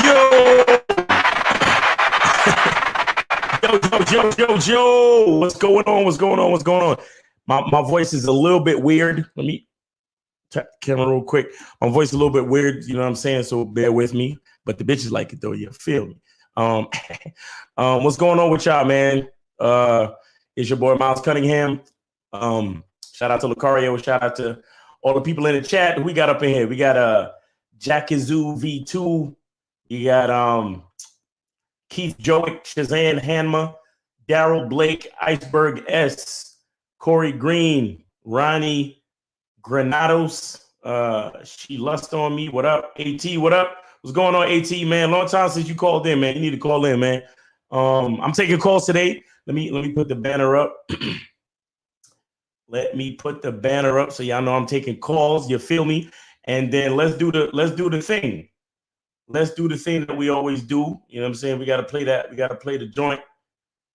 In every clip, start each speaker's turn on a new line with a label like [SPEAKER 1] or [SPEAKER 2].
[SPEAKER 1] Yo. What's going on? My voice is a little bit weird. Let me tap the camera real quick. My voice is a little bit weird, you know what I'm saying? So bear with me. But the bitches like it though, you feel me? What's going on with y'all, man? It's your boy Miles Cunningham. Shout out to Lucario, shout out to all the people in the chat that we got up in here. We got Jackazoo V2, you got Keith Jowick, Shazan Hanma, Daryl Blake, Iceberg S, Corey Green, Ronnie Granados, She Lust on Me. What up? AT, what up? What's going on, AT, man? Long time since you called in, man. You need to call in, man. I'm taking calls today. Let me put the banner up. Let me put the banner up so y'all know I'm taking calls. You feel me? And then let's do the thing. Let's do the thing that we always do. You know what I'm saying? We got to play that. We got to play the joint.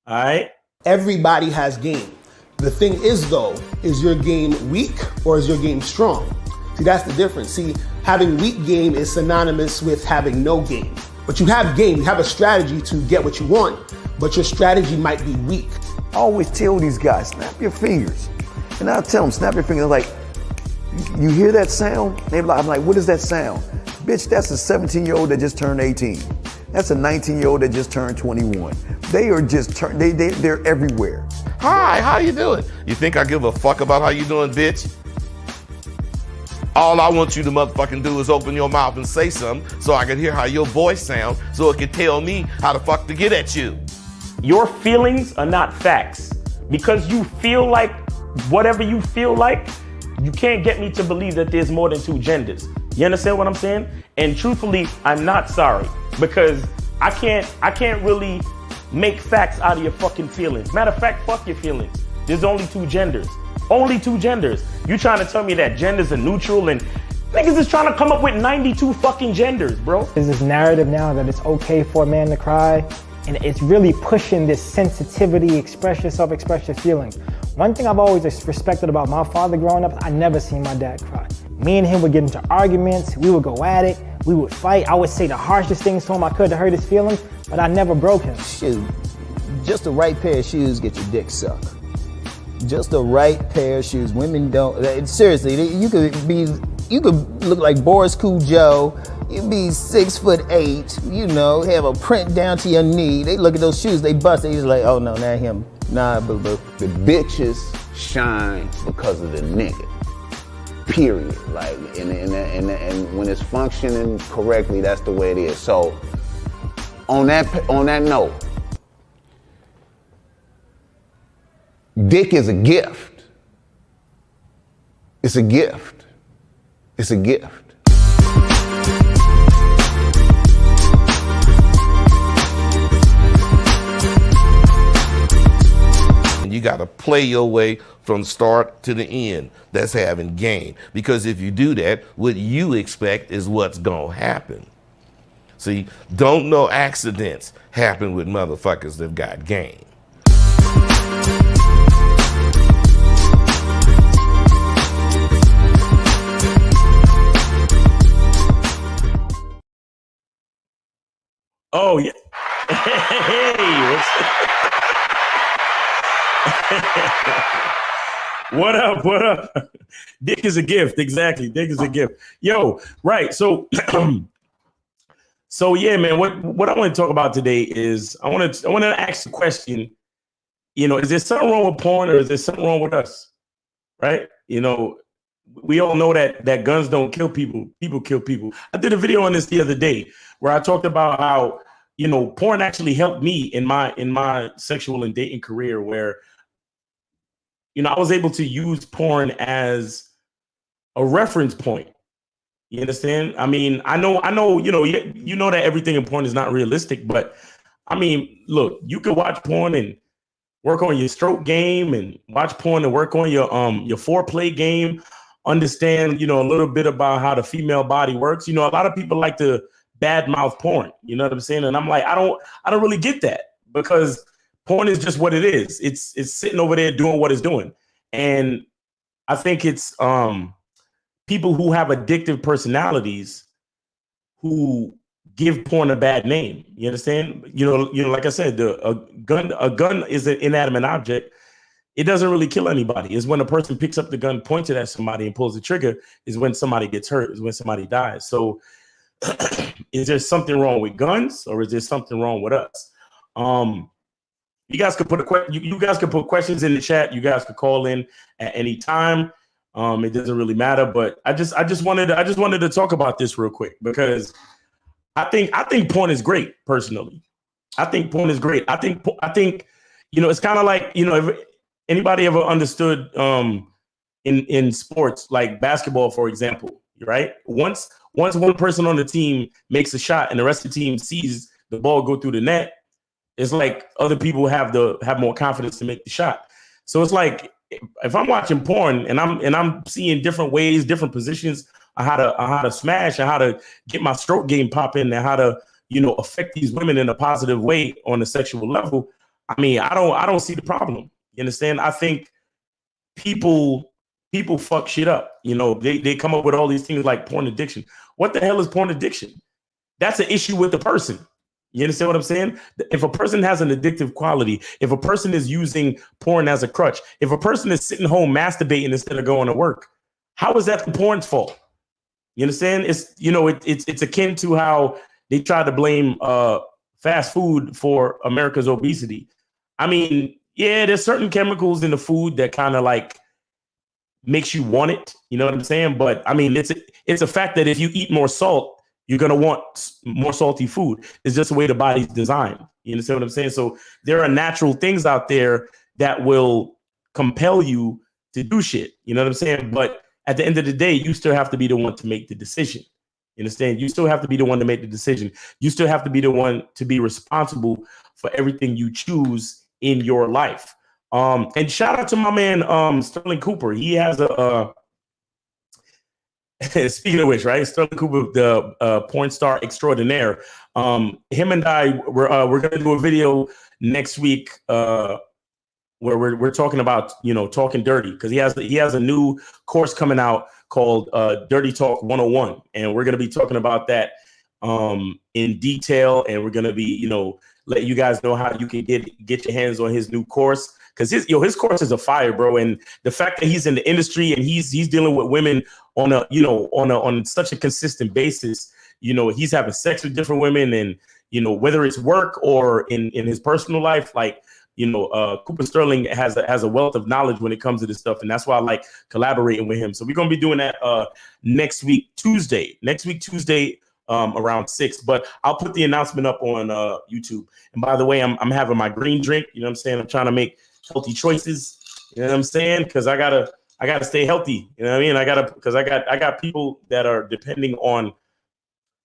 [SPEAKER 1] All right.
[SPEAKER 2] Everybody has game. The thing is, though, is your game weak or is your game strong? See, that's the difference. See, having weak game is synonymous with having no game. But you have game, you have a strategy to get what you want, but your strategy might be weak.
[SPEAKER 3] I always tell these guys, snap your fingers. And I tell them, snap your fingers. Like, you hear that sound? I'm like, what is that sound? Bitch, that's a 17-year-old that just turned 18. That's a 19-year-old that just turned 21. They are just, they're everywhere.
[SPEAKER 4] Hi, how you doing? You think I give a fuck about how you doing, bitch? All I want you to motherfucking do is open your mouth and say something so I can hear how your voice sounds so it can tell me how the fuck to get at you.
[SPEAKER 1] Your feelings are not facts. Because you feel like whatever you feel like, you can't get me to believe that there's more than two genders. You understand what I'm saying? And truthfully, I'm not sorry because I can't really make facts out of your fucking feelings. Matter of fact, fuck your feelings. There's only two genders. Only two genders. You trying to tell me that genders are neutral and niggas is trying to come up with 92 fucking genders, bro.
[SPEAKER 5] There's this narrative now that it's okay for a man to cry, and it's really pushing this sensitivity, express yourself, express your feelings. One thing I've always respected about my father growing up, I never seen my dad cry. Me and him would get into arguments, we would go at it, we would fight. I would say the harshest things to him I could to hurt his feelings, but I never broke him.
[SPEAKER 6] Shoot, just the right pair of shoes get your dick sucked. Just the right pair of shoes. Women don't, seriously, you could look like Boris Cujo, you'd be 6'8", you know, have a print down to your knee. They look at those shoes, they bust, they just like, oh no, not him. Nah, boo-boo.
[SPEAKER 7] The bitches shine because of the nigga. Period. Like, and when it's functioning correctly, that's the way it is. So, on that note, dick is a gift. It's a gift. It's a gift.
[SPEAKER 4] You got to play your way from start to the end. That's having game. Because if you do that, what you expect is what's going to happen. See, don't no accidents happen with motherfuckers that got game.
[SPEAKER 1] Oh, yeah. Hey, what up? What up? Dick is a gift. Exactly. Dick is a gift. Yo, right. So, so yeah, man, what I want to talk about today is I want to ask the question, you know, is there something wrong with porn or is there something wrong with us? Right? You know, we all know that guns don't kill people. People kill people. I did a video on this the other day where I talked about how, you know, porn actually helped me in my sexual and dating career where, you know, I was able to use porn as a reference point. You understand? I mean, I know, you know that everything in porn is not realistic, but I mean, look, you could watch porn and work on your stroke game and watch porn and work on your foreplay game, understand, you know, a little bit about how the female body works. You know, a lot of people like to badmouth porn, you know what I'm saying? And I'm like, I don't really get that because porn is just what it is. It's sitting over there doing what it's doing. And I think it's people who have addictive personalities who give porn a bad name. You understand? Like I said, a gun is an inanimate object. It doesn't really kill anybody. It's when a person picks up the gun, points it at somebody, and pulls the trigger, is when somebody gets hurt, is when somebody dies. So is there something wrong with guns, or is there something wrong with us? You guys could you guys could put questions in the chat. You guys could call in at any time. It doesn't really matter, but I just wanted to talk about this real quick, because I think porn is great. Personally, I think porn is great. I think it's kind of like, if anybody ever understood in sports like basketball, for example, right? Once one person on the team makes a shot and the rest of the team sees the ball go through the net, it's like other people have more confidence to make the shot. So it's like, if I'm watching porn and I'm seeing different ways, different positions on how to smash and how to get my stroke game popping and how to affect these women in a positive way on a sexual level, I mean, I don't see the problem. You understand? I think people fuck shit up. They come up with all these things like porn addiction. What the hell is porn addiction? That's an issue with the person. You understand what I'm saying? If a person has an addictive quality, if a person is using porn as a crutch, if a person is sitting home masturbating instead of going to work, how is that the porn's fault? You understand? It's akin to how they try to blame fast food for America's obesity. I mean, yeah, there's certain chemicals in the food that kind of like makes you want it. You know what I'm saying? But I mean, it's a fact that if you eat more salt, you're going to want more salty food. It's just the way the body's designed. You understand what I'm saying? So there are natural things out there that will compel you to do shit. You know what I'm saying? But at the end of the day, you still have to be the one to make the decision. You understand? You still have to be the one to make the decision. You still have to be the one to be responsible for everything you choose in your life. And shout out to my man, Sterling Cooper. He has a, speaking of which, right? Sterling Cooper, the porn star extraordinaire. Him and I, we're going to do a video next week where we're talking about, talking dirty, because he has a new course coming out called Dirty Talk 101. And we're going to be talking about that in detail. And we're going to be, let you guys know how you can get your hands on his new course. Because his course is a fire, bro. And the fact that he's in the industry and he's dealing with women on such a consistent basis, he's having sex with different women, and whether it's work or in his personal life, like Cooper Sterling has a wealth of knowledge when it comes to this stuff, and that's why I like collaborating with him. So we're gonna be doing that next week Tuesday around 6. But I'll put the announcement up on YouTube. And by the way, I'm having my green drink. You know what I'm saying? I'm trying to make healthy choices. You know what I'm saying? Because I gotta stay healthy. You know what I mean? Because I got people that are depending on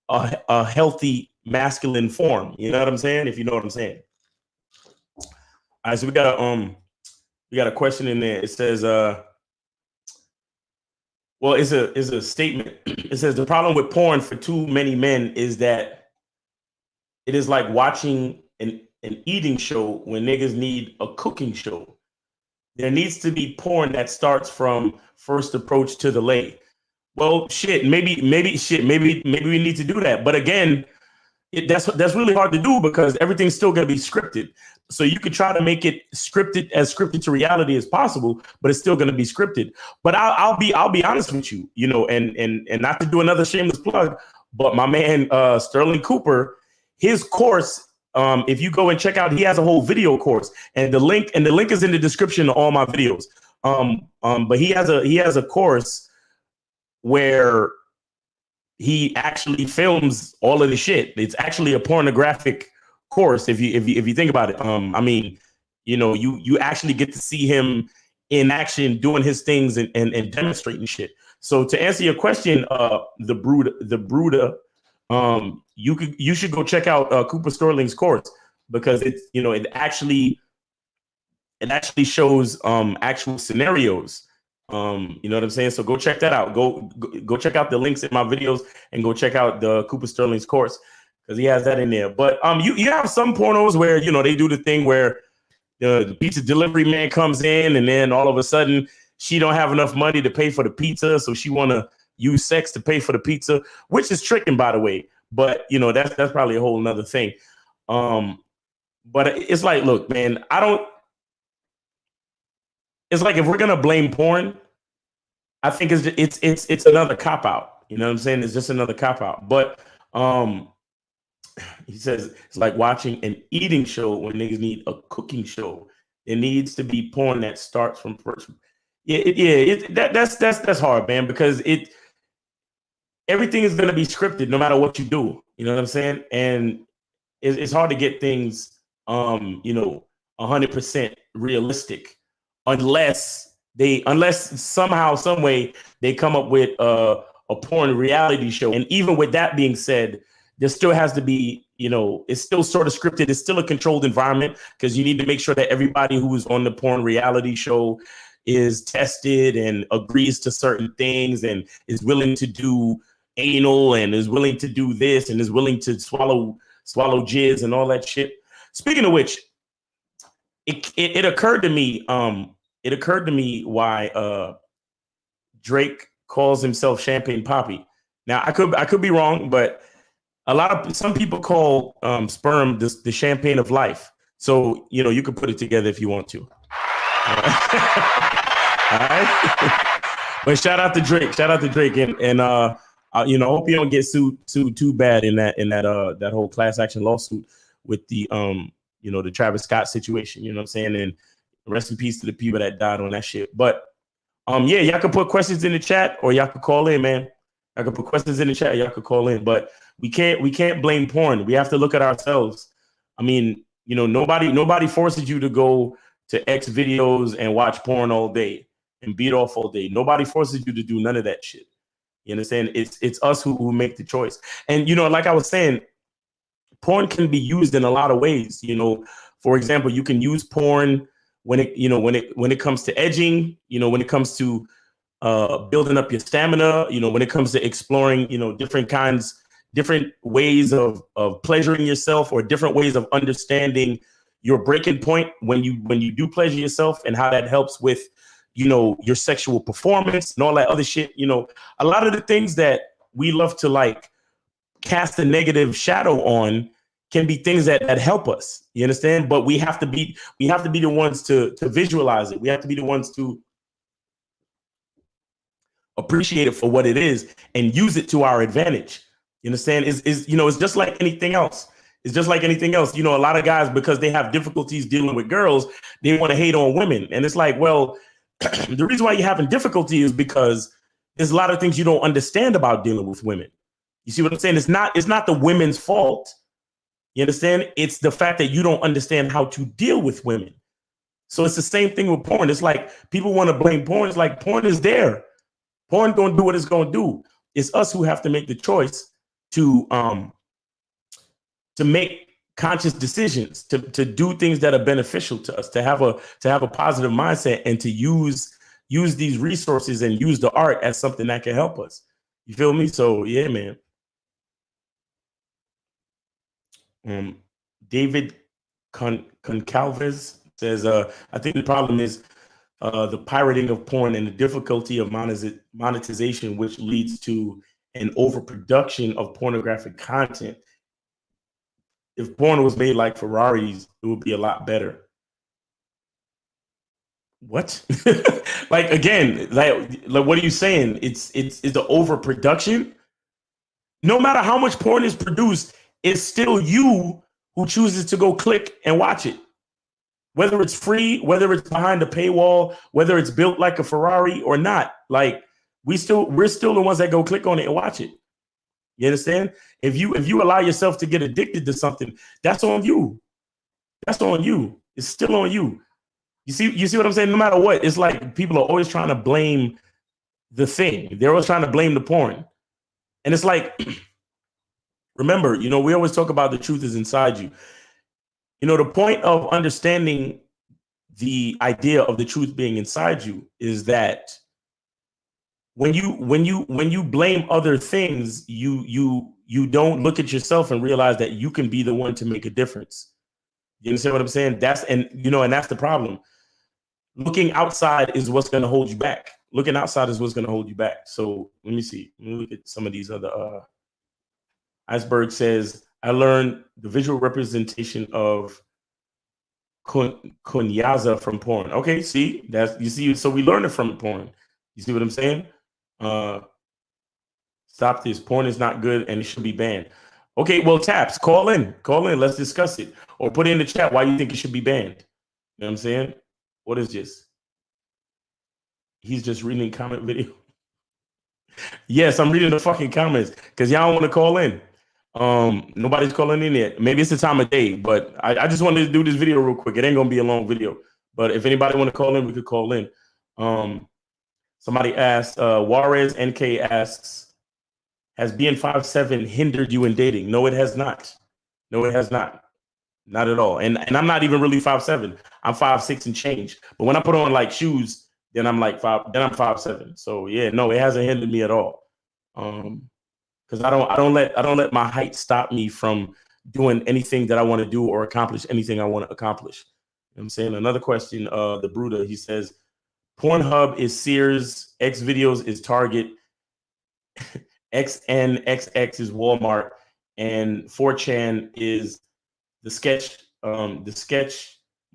[SPEAKER 1] a healthy masculine form. You know what I'm saying? If you know what I'm saying. All right, so we got a question in there. It says, well, it's a statement. It says the problem with porn for too many men is that it is like watching an eating show when niggas need a cooking show. There needs to be porn that starts from first approach to the lay. Well, shit, maybe we need to do that. But again, that's really hard to do because everything's still going to be scripted. So you could try to make it as scripted to reality as possible, but it's still going to be scripted. But I'll be honest with you, and not to do another shameless plug, but my man Sterling Cooper, his course, if you go and check out, he has a whole video course, and the link is in the description of all my videos. But he has a course where he actually films all of the shit. It's actually a pornographic course if you think about it. I mean, you actually get to see him in action doing his things and demonstrating shit. So to answer your question, the Bruda, you should go check out Cooper Sterling's course, because it actually shows actual scenarios. You know what I'm saying? So go check that out. Go check out the links in my videos and go check out the Cooper Sterling's course, because he has that in there. But you have some pornos where they do the thing where the pizza delivery man comes in, and then all of a sudden she don't have enough money to pay for the pizza, so she want to use sex to pay for the pizza, which is tricking, by the way. But you know, that's probably a whole nother thing. But it's like, look, man, it's like if we're gonna blame porn, I think it's another cop out. You know what I'm saying? It's just another cop out. But he says it's like watching an eating show when niggas need a cooking show. It needs to be porn that starts from first. That's hard, man, because everything is gonna be scripted no matter what you do. You know what I'm saying? And it's hard to get things 100% realistic unless somehow, some way they come up with a porn reality show. And even with that being said, there still has to be, it's still sort of scripted. It's still a controlled environment because you need to make sure that everybody who is on the porn reality show is tested and agrees to certain things and is willing to do anal and is willing to do this and is willing to swallow jizz and all that shit. Speaking of which, it occurred to me, why Drake calls himself Champagne Poppy. Now I could be wrong, but some people call sperm the champagne of life. So you could put it together if you want to. All right. But shout out to Drake, and hope you don't get sued too bad in that whole class action lawsuit with the the Travis Scott situation. You know what I'm saying? And rest in peace to the people that died on that shit. But yeah, y'all can put questions in the chat or y'all can call in, man. I can put questions in the chat. Y'all can call in, but we can't blame porn. We have to look at ourselves. I mean, nobody forces you to go to X videos and watch porn all day and beat off all day. Nobody forces you to do none of that shit. You understand? It's us who make the choice. And like I was saying, porn can be used in a lot of ways. For example, you can use porn when it comes to edging. When it comes to building up your stamina. When it comes to exploring different ways of pleasuring yourself, or different ways of understanding your breaking point when you do pleasure yourself, and how that helps with your sexual performance and all that other shit. A lot of the things that we love to like cast a negative shadow on can be things that help us. You understand? But we have to be the ones to visualize it. We have to be the ones to appreciate it for what it is and use it to our advantage. You understand? It's just like anything else. It's just like anything else. A lot of guys, because they have difficulties dealing with girls, they want to hate on women. And it's like, well, the reason why you're having difficulty is because there's a lot of things you don't understand about dealing with women. You see what I'm saying? It's not the women's fault. You understand? It's the fact that you don't understand how to deal with women. So it's the same thing with porn. It's like people want to blame porn. It's like porn is there. Porn going to do what it's going to do. It's us who have to make the choice to make conscious decisions, to do things that are beneficial to us, to have a positive mindset, and to use these resources and use the art as something that can help us. You feel me? So yeah, man. David Concalves says, I think the problem is the pirating of porn and the difficulty of monetization, which leads to an overproduction of pornographic content. If porn was made like Ferraris, it would be a lot better. What? Like, again, like what are you saying? It's the overproduction. No matter how much porn is produced, it's still you who chooses to go click and watch it. Whether it's free, whether it's behind a paywall, whether it's built like a Ferrari or not, like we're still the ones that go click on it and watch it. You understand? If you allow yourself to get addicted to something, that's on you. That's on you. It's still on you. You see what I'm saying? No matter what, it's like people are always trying to blame the thing. They're always trying to blame the porn. And it's like, remember, we always talk about the truth is inside you. The point of understanding the idea of the truth being inside you is that when you blame other things, you don't look at yourself and realize that you can be the one to make a difference. You understand what I'm saying? That's the problem. Looking outside is what's going to hold you back. Looking outside is what's going to hold you back. So let me see. Let me look at some of these other Iceberg says, I learned the visual representation of kunyaza from porn. Okay, see, you see, so we learned it from porn. You see what I'm saying? Stop this. Porn is not good and it should be banned. Okay, well, Taps, call in. Let's discuss it. Or put in the chat why you think it should be banned. You know what I'm saying? What is this? He's just reading comment video. Yes, I'm reading the fucking comments because y'all don't want to call in. Nobody's calling in yet. Maybe it's the time of day, but I just wanted to do this video real quick. It ain't gonna be a long video, but if anybody want to call in, we could call in. Somebody asked, Juarez NK asks, has being 5'7" hindered you in dating? No, it has not. No, it has not. Not at all. And I'm not even really 5'7". I'm 5'6" and change. But when I put on like shoes, then I'm like 5'7". So yeah, no, it hasn't hindered me at all. Because I don't let my height stop me from doing anything that I want to do or accomplish anything I want to accomplish. You know what I'm saying? Another question, the Bruder, he says, Pornhub is Sears, X Videos is Target, XNXX is Walmart, and 4chan is the sketch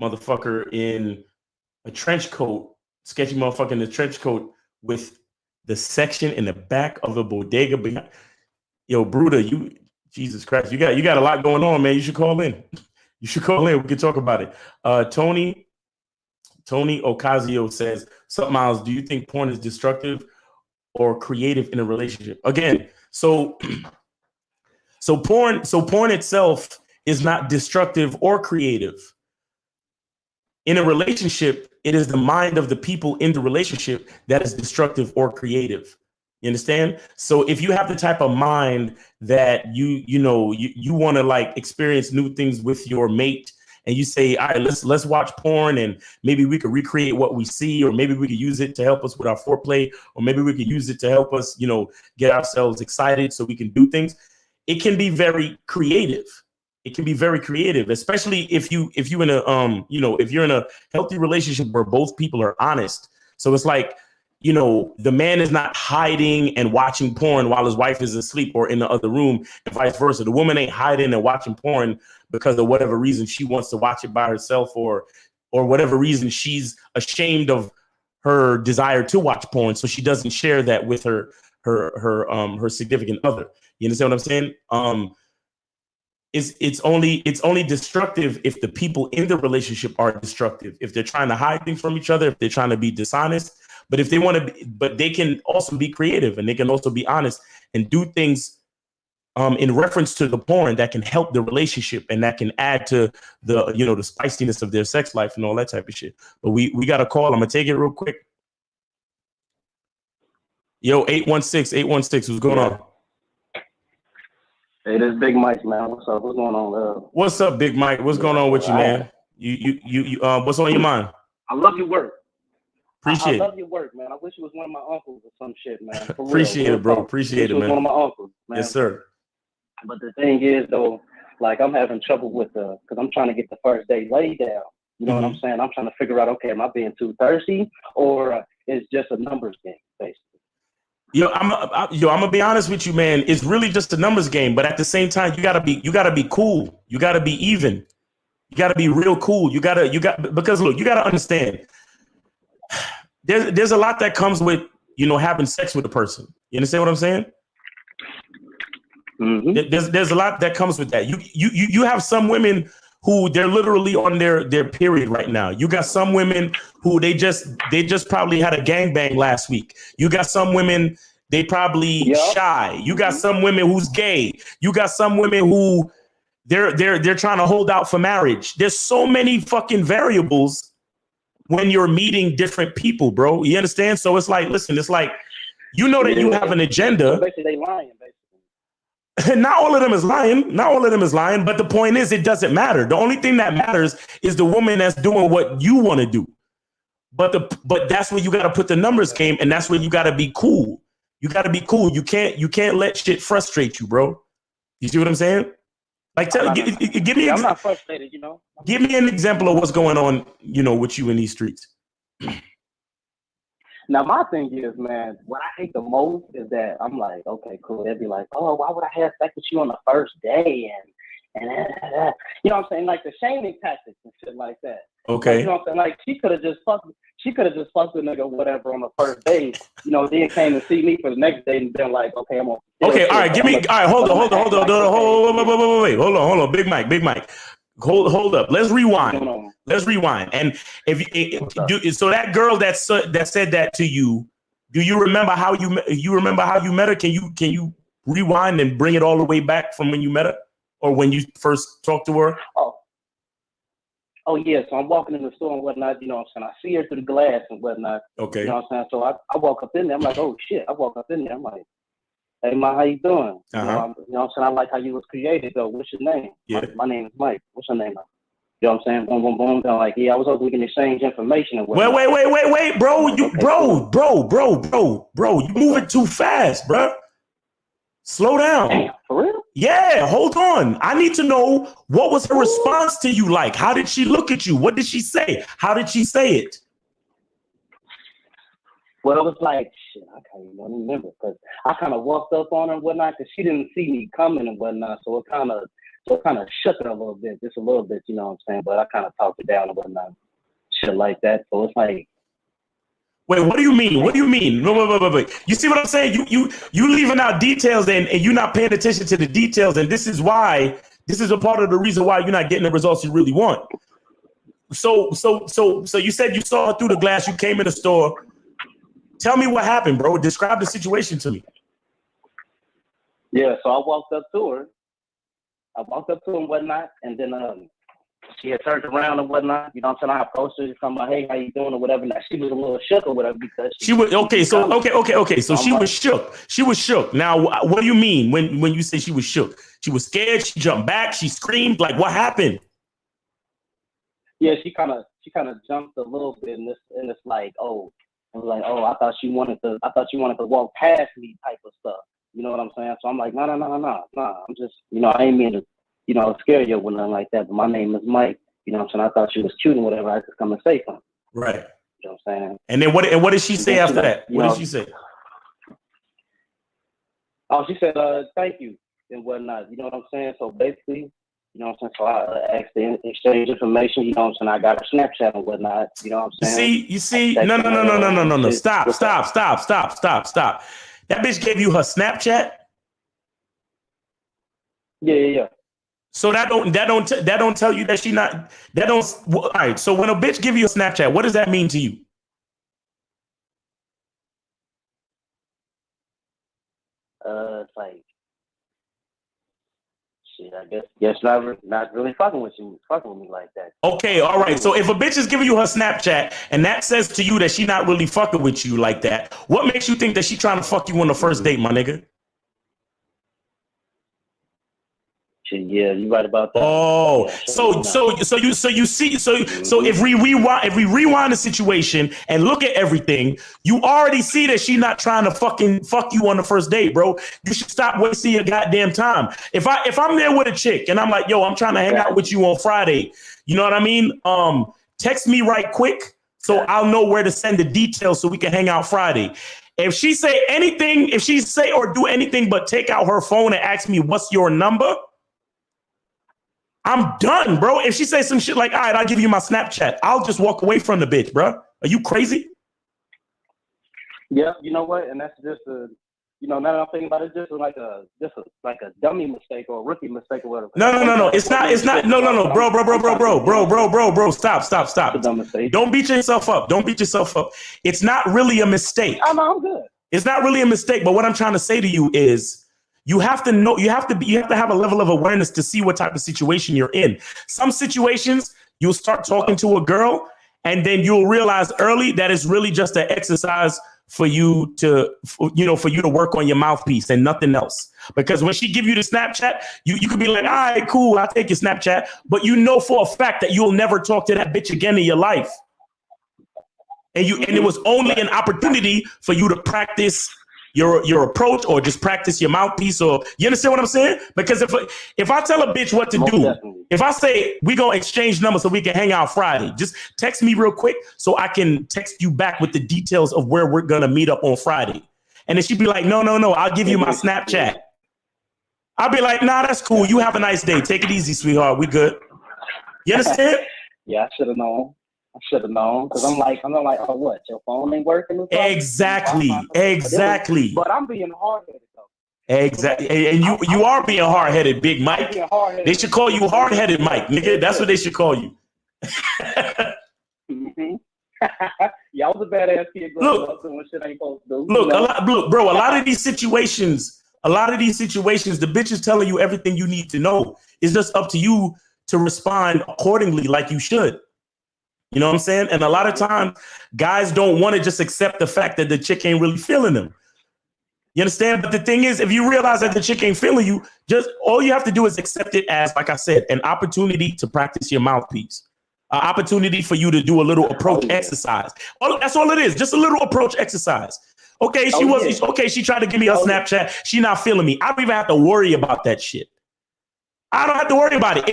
[SPEAKER 1] motherfucker in a trench coat, sketchy motherfucker in the trench coat with the section in the back of the bodega behind. Yo, Bruder, Jesus Christ, you got a lot going on, man. You should call in. You should call in. We can talk about it. Tony Ocasio says, "Sup, Miles? Do you think porn is destructive or creative in a relationship?" Again, so porn itself is not destructive or creative. In a relationship, it is the mind of the people in the relationship that is destructive or creative. You understand? So if you have the type of mind that you want to like experience new things with your mate, and you say, all right, let's watch porn and maybe we could recreate what we see, or maybe we could use it to help us with our foreplay, or maybe we could use it to help us, get ourselves excited so we can do things. It can be very creative. It can be very creative, especially if you're in a healthy relationship where both people are honest. So it's like, the man is not hiding and watching porn while his wife is asleep or in the other room, and vice versa. The woman ain't hiding and watching porn because of whatever reason she wants to watch it by herself, or whatever reason she's ashamed of her desire to watch porn, so she doesn't share that with her significant other. You understand what I'm saying? It's only destructive if the people in the relationship are destructive, if they're trying to hide things from each other, if they're trying to be dishonest. But if they want to but they can also be creative, and they can also be honest and do things in reference to the porn that can help the relationship, and that can add to the spiciness of their sex life and all that type of shit. But we got a call. I'm gonna take it real quick. Yo, 816, what's going on?
[SPEAKER 8] Hey, this is Big Mike, man. What's up? What's going on?
[SPEAKER 1] What's up, Big Mike? What's going on with you, man? You what's on your mind?
[SPEAKER 8] I love your work.
[SPEAKER 1] Appreciate it.
[SPEAKER 8] I love your work, man. I wish it was one of my uncles or some shit, man. For
[SPEAKER 1] Appreciate
[SPEAKER 8] real,
[SPEAKER 1] it, bro. Appreciate it, man.
[SPEAKER 8] One of my uncles, man.
[SPEAKER 1] Yes, sir.
[SPEAKER 8] But the thing is, though, like I'm having trouble with because I'm trying to get the first date laid down. You know what I'm saying? I'm trying to figure out, okay, am I being too thirsty, or it's just a numbers game, basically?
[SPEAKER 1] I'm gonna be honest with you, man. It's really just a numbers game, but at the same time, you gotta be cool. You gotta be even. You gotta be real cool. Because look, you gotta understand. There's a lot that comes with having sex with a person. You understand what I'm saying? Mm-hmm. There's a lot that comes with that. You have some women who they're literally on their period right now. You got some women who they just probably had a gangbang last week. You got some women, they probably shy. You got some women who's gay. You got some women who they're trying to hold out for marriage. There's so many fucking variables when you're meeting different people, bro. You understand? So it's like, listen, it's like, that you have an agenda.
[SPEAKER 8] Basically, they lying, basically.
[SPEAKER 1] Not all of them is lying. Not all of them is lying. But the point is, it doesn't matter. The only thing that matters is the woman that's doing what you want to do. But that's where you got to put the numbers game, and that's where you got to be cool. You got to be cool. You can't let shit frustrate you, bro. You see what I'm saying? Like, give me.
[SPEAKER 8] I'm not frustrated,
[SPEAKER 1] Give me an example of what's going on, with you in these streets.
[SPEAKER 8] Now my thing is, man, what I hate the most is that I'm like, okay, cool. They'd be like, oh, why would I have sex with you on the first day? And you know what I'm saying? Like the shaming tactics and shit like that.
[SPEAKER 1] Okay.
[SPEAKER 8] Like, you know what I'm saying? Like she could have just fucked the nigga or whatever on the first day, you know, then came to see me for the next day and been like, okay, I'm on.
[SPEAKER 1] Okay, all right, hold on, wait, hold on, Big Mike. Hold up. Let's rewind. And so that girl that said that to you, do you remember how you met her? Can you rewind and bring it all the way back from when you met her or when you first talked to her?
[SPEAKER 8] Oh yeah. So I'm walking in the store and whatnot. You know what I'm saying? I see her through the glass and whatnot.
[SPEAKER 1] Okay.
[SPEAKER 8] You know what I'm saying? So I walk up in there. I'm like, oh shit. I walk up in there. I'm like, hey, Ma, how you doing? You know what I'm saying? I like how you was created, though. What's your name?
[SPEAKER 1] Yeah.
[SPEAKER 8] My name is Mike. What's your name? You know what I'm saying? Boom, boom, boom. I'm like, yeah, I was hoping we can exchange information. And whatnot.
[SPEAKER 1] Wait, bro. You moving too fast, bro. Slow down.
[SPEAKER 8] Damn, for real?
[SPEAKER 1] Yeah, hold on. I need to know, what was her response to you like? How did she look at you? What did she say? How did she say it?
[SPEAKER 8] Well, it was like, shit, I can't even remember because I kind of walked up on her and whatnot because she didn't see me coming and whatnot. So it kind of shook her a little bit, just a little bit, you know what I'm saying? But I kind of talked it down and whatnot, shit like that. So it's like.
[SPEAKER 1] Wait, what do you mean? What do you mean? Wait. You see what I'm saying? You leaving out details and you're not paying attention to the details. And this is a part of the reason why you're not getting the results you really want. So you said you saw her through the glass. You came in the store. Tell me what happened, bro. Describe the situation to me.
[SPEAKER 8] Yeah, so I walked up to her and whatnot, and then she had turned around and whatnot. You know what I'm saying? I approached her, I'm like, hey, how you doing or whatever. Now she was a little shook or whatever because
[SPEAKER 1] she was okay. So she was shook. She was shook. Now, what do you mean when you say she was shook? She was scared. She jumped back. She screamed. Like, what happened?
[SPEAKER 8] Yeah, she kind of jumped a little bit, and it's like, oh. I was like, oh, I thought you wanted to walk past me type of stuff. You know what I'm saying? So I'm like, no. I'm just, you know, I ain't mean to, you know, scare you or nothing like that. But my name is Mike. You know what I'm saying? I thought you was cute and whatever. I just come and say something.
[SPEAKER 1] Right.
[SPEAKER 8] You know what I'm saying?
[SPEAKER 1] And then what did she say after that? What did she say?
[SPEAKER 8] Oh, she said, thank you and whatnot. You know what I'm saying? So basically, you know what I'm saying? So I asked to exchange information. You know what I'm saying? I got her Snapchat and whatnot. You know what I'm saying?
[SPEAKER 1] You see? No. Stop. That bitch gave you her Snapchat?
[SPEAKER 8] Yeah.
[SPEAKER 1] So that don't tell you that she not, that don't, all right. So when a bitch give you a Snapchat, what does that mean to you?
[SPEAKER 8] It's like, shit, I guess not really fucking with me like that.
[SPEAKER 1] Okay, all right. So if a bitch is giving you her Snapchat and that says to you that she not really fucking with you like that, what makes you think that she trying to fuck you on the first date, my nigga?
[SPEAKER 8] Yeah, you right about that.
[SPEAKER 1] Oh,
[SPEAKER 8] yeah,
[SPEAKER 1] so if we rewind the situation and look at everything, you already see that she's not trying to fucking fuck you on the first date, bro. You should stop wasting your goddamn time. If I'm there with a chick and I'm like, yo, I'm trying to hang out with you on Friday, you know what I mean? Text me right quick so I'll know where to send the details so we can hang out Friday. If she say or do anything but take out her phone and ask me what's your number, I'm done, bro. If she says some shit like, all right, I'll give you my Snapchat, I'll just walk away from the bitch, bro. Are you crazy?
[SPEAKER 8] Yeah, you know what? And that's just now that I'm thinking about it, just like a dummy mistake or a rookie mistake or whatever.
[SPEAKER 1] No. It's not. No, bro. Stop. Don't beat yourself up. It's not really a mistake.
[SPEAKER 8] Oh, no, I'm good.
[SPEAKER 1] It's not really a mistake. But what I'm trying to say to you is, you have to know, you have to have a level of awareness to see what type of situation you're in. Some situations you'll start talking to a girl and then you'll realize early that it's really just an exercise for you to work on your mouthpiece and nothing else. Because when she give you the Snapchat, you could be like, all right, cool, I'll take your Snapchat. But you know for a fact that you'll never talk to that bitch again in your life. And it was only an opportunity for you to practice your approach or just practice your mouthpiece, or you understand what I'm saying? Because if I tell a bitch what to do, If I say we gonna exchange numbers so we can hang out Friday, just text me real quick so I can text you back with the details of where we're gonna meet up on Friday. And then she'd be like, no, I'll give you my Snapchat. I'll be like, nah, that's cool. You have a nice day. Take it easy, sweetheart. We good. You understand?
[SPEAKER 8] Yeah, I should have known. Because I'm like, oh, what? Your phone ain't working or something?
[SPEAKER 1] Exactly.
[SPEAKER 8] But I'm being hard-headed, though.
[SPEAKER 1] Exactly. And you are being hard-headed, Big Mike. They should call you hard-headed Mike, nigga. That's what they should call you.
[SPEAKER 8] Mm-hmm. Yeah, I was a badass kid growing up doing shit I ain't supposed to do.
[SPEAKER 1] Look, bro, a lot of these situations, the bitch is telling you everything you need to know. It's just up to you to respond accordingly like you should. You know what I'm saying? And a lot of times, guys don't want to just accept the fact that the chick ain't really feeling them. You understand? But the thing is, if you realize that the chick ain't feeling you, just all you have to do is accept it as, like I said, an opportunity to practice your mouthpiece. An opportunity for you to do a little approach exercise. That's all it is. Just a little approach exercise. Okay, she tried to give me a Snapchat. She not feeling me. I don't even have to worry about that shit. I don't have to worry about it.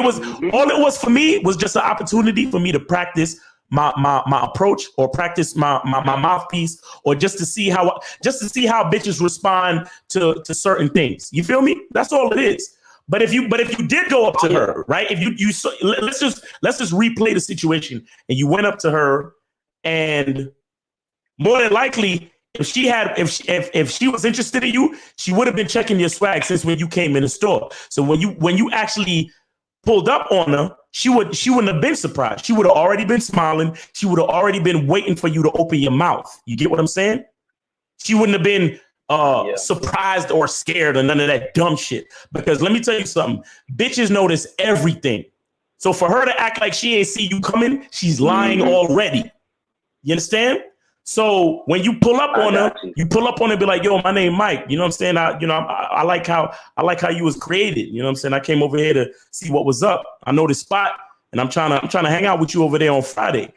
[SPEAKER 1] All it was for me was just an opportunity for me to practice my approach or practice my mouthpiece, or just to see how bitches respond to certain things. You feel me? That's all it is. But if you did go up to her, right? Let's just replay the situation, and you went up to her, and more than likely, if she was interested in you, she would have been checking your swag since when you came in the store. So when you actually pulled up on her, she wouldn't have been surprised. She would have already been smiling. She would have already been waiting for you to open your mouth. You get what I'm saying? She wouldn't have been surprised or scared or none of that dumb shit. Because let me tell you something, bitches notice everything. So for her to act like she ain't see you coming, she's lying already. You understand? So when you pull up on her, and be like, yo, my name Mike. You know what I'm saying? I like how you was created. You know what I'm saying? I came over here to see what was up. I know this spot, and I'm trying to hang out with you over there on Friday.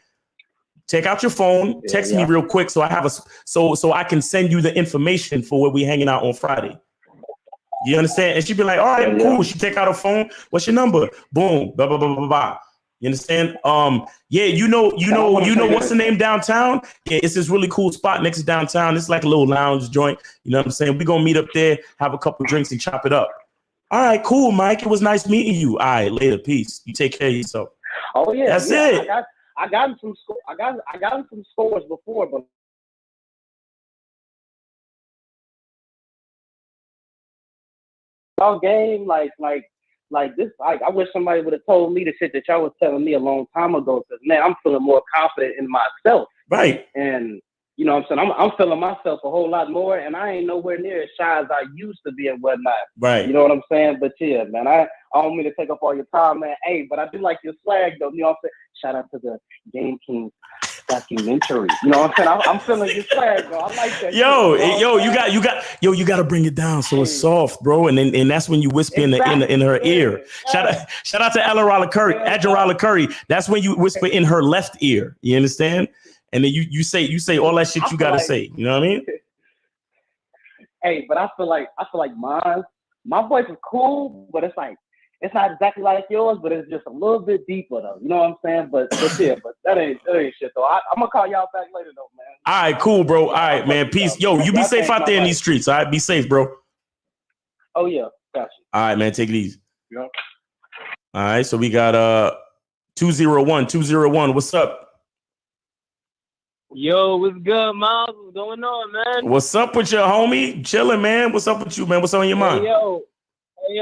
[SPEAKER 1] Take out your phone, text me real quick so I have so I can send you the information for where we hanging out on Friday. You understand? And she'd be like, all right, cool. She take out her phone. What's your number? Boom, blah, blah, blah, blah, blah. You understand? You know what's the name downtown? Yeah, it's this really cool spot next to downtown. It's like a little lounge joint. You know what I'm saying? We're gonna meet up there, have a couple drinks, and chop it up. All right, cool, Mike. It was nice meeting you. All right, later, peace. You take care of yourself.
[SPEAKER 8] Oh yeah,
[SPEAKER 1] that's it.
[SPEAKER 8] I got him some scores before, but our game like this, I wish somebody would have told me the shit that y'all was telling me a long time ago. Because man, I'm feeling more confident in myself.
[SPEAKER 1] Right.
[SPEAKER 8] And you know what I'm saying? I'm feeling myself a whole lot more, and I ain't nowhere near as shy as I used to be and whatnot.
[SPEAKER 1] Right.
[SPEAKER 8] You know what I'm saying? But yeah, man, I don't mean to take up all your time, man. Hey, but I do like your swag though. You know what I'm saying? Shout out to the Game King documentary. You know what I'm saying? I'm feeling your swag, bro. I like that. You got to bring it down so it's soft, bro. And that's when you whisper in her ear. Shout out to Adderall Curry. That's when you whisper in her left ear. You understand? And then you say all that shit you got to say. You know what I mean? Hey, but I feel like my voice is cool, but it's not exactly like yours, but it's just a little bit deeper though. You know what I'm saying? But that ain't shit though. I'm gonna call y'all back later though, man. All right, cool, bro. All right, man. Peace. Yo, you be safe out there in these streets. All right, be safe, bro. Oh yeah, gotcha. All right, man. Take it easy. Yeah. All right, so we got 201. What's up?
[SPEAKER 9] Yo, what's good, Miles? What's going on, man?
[SPEAKER 1] What's up with your homie? Chilling, man. What's up with you, man? What's on your mind?
[SPEAKER 9] Hey,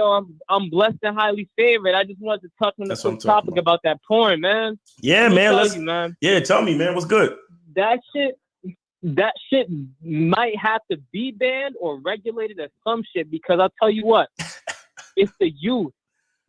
[SPEAKER 9] I'm blessed and highly favored. I just wanted to touch on the topic about that porn, man.
[SPEAKER 1] Yeah, man. Yeah, tell me, man. What's good?
[SPEAKER 9] That shit might have to be banned or regulated or some shit, because I'll tell you what, it's the youth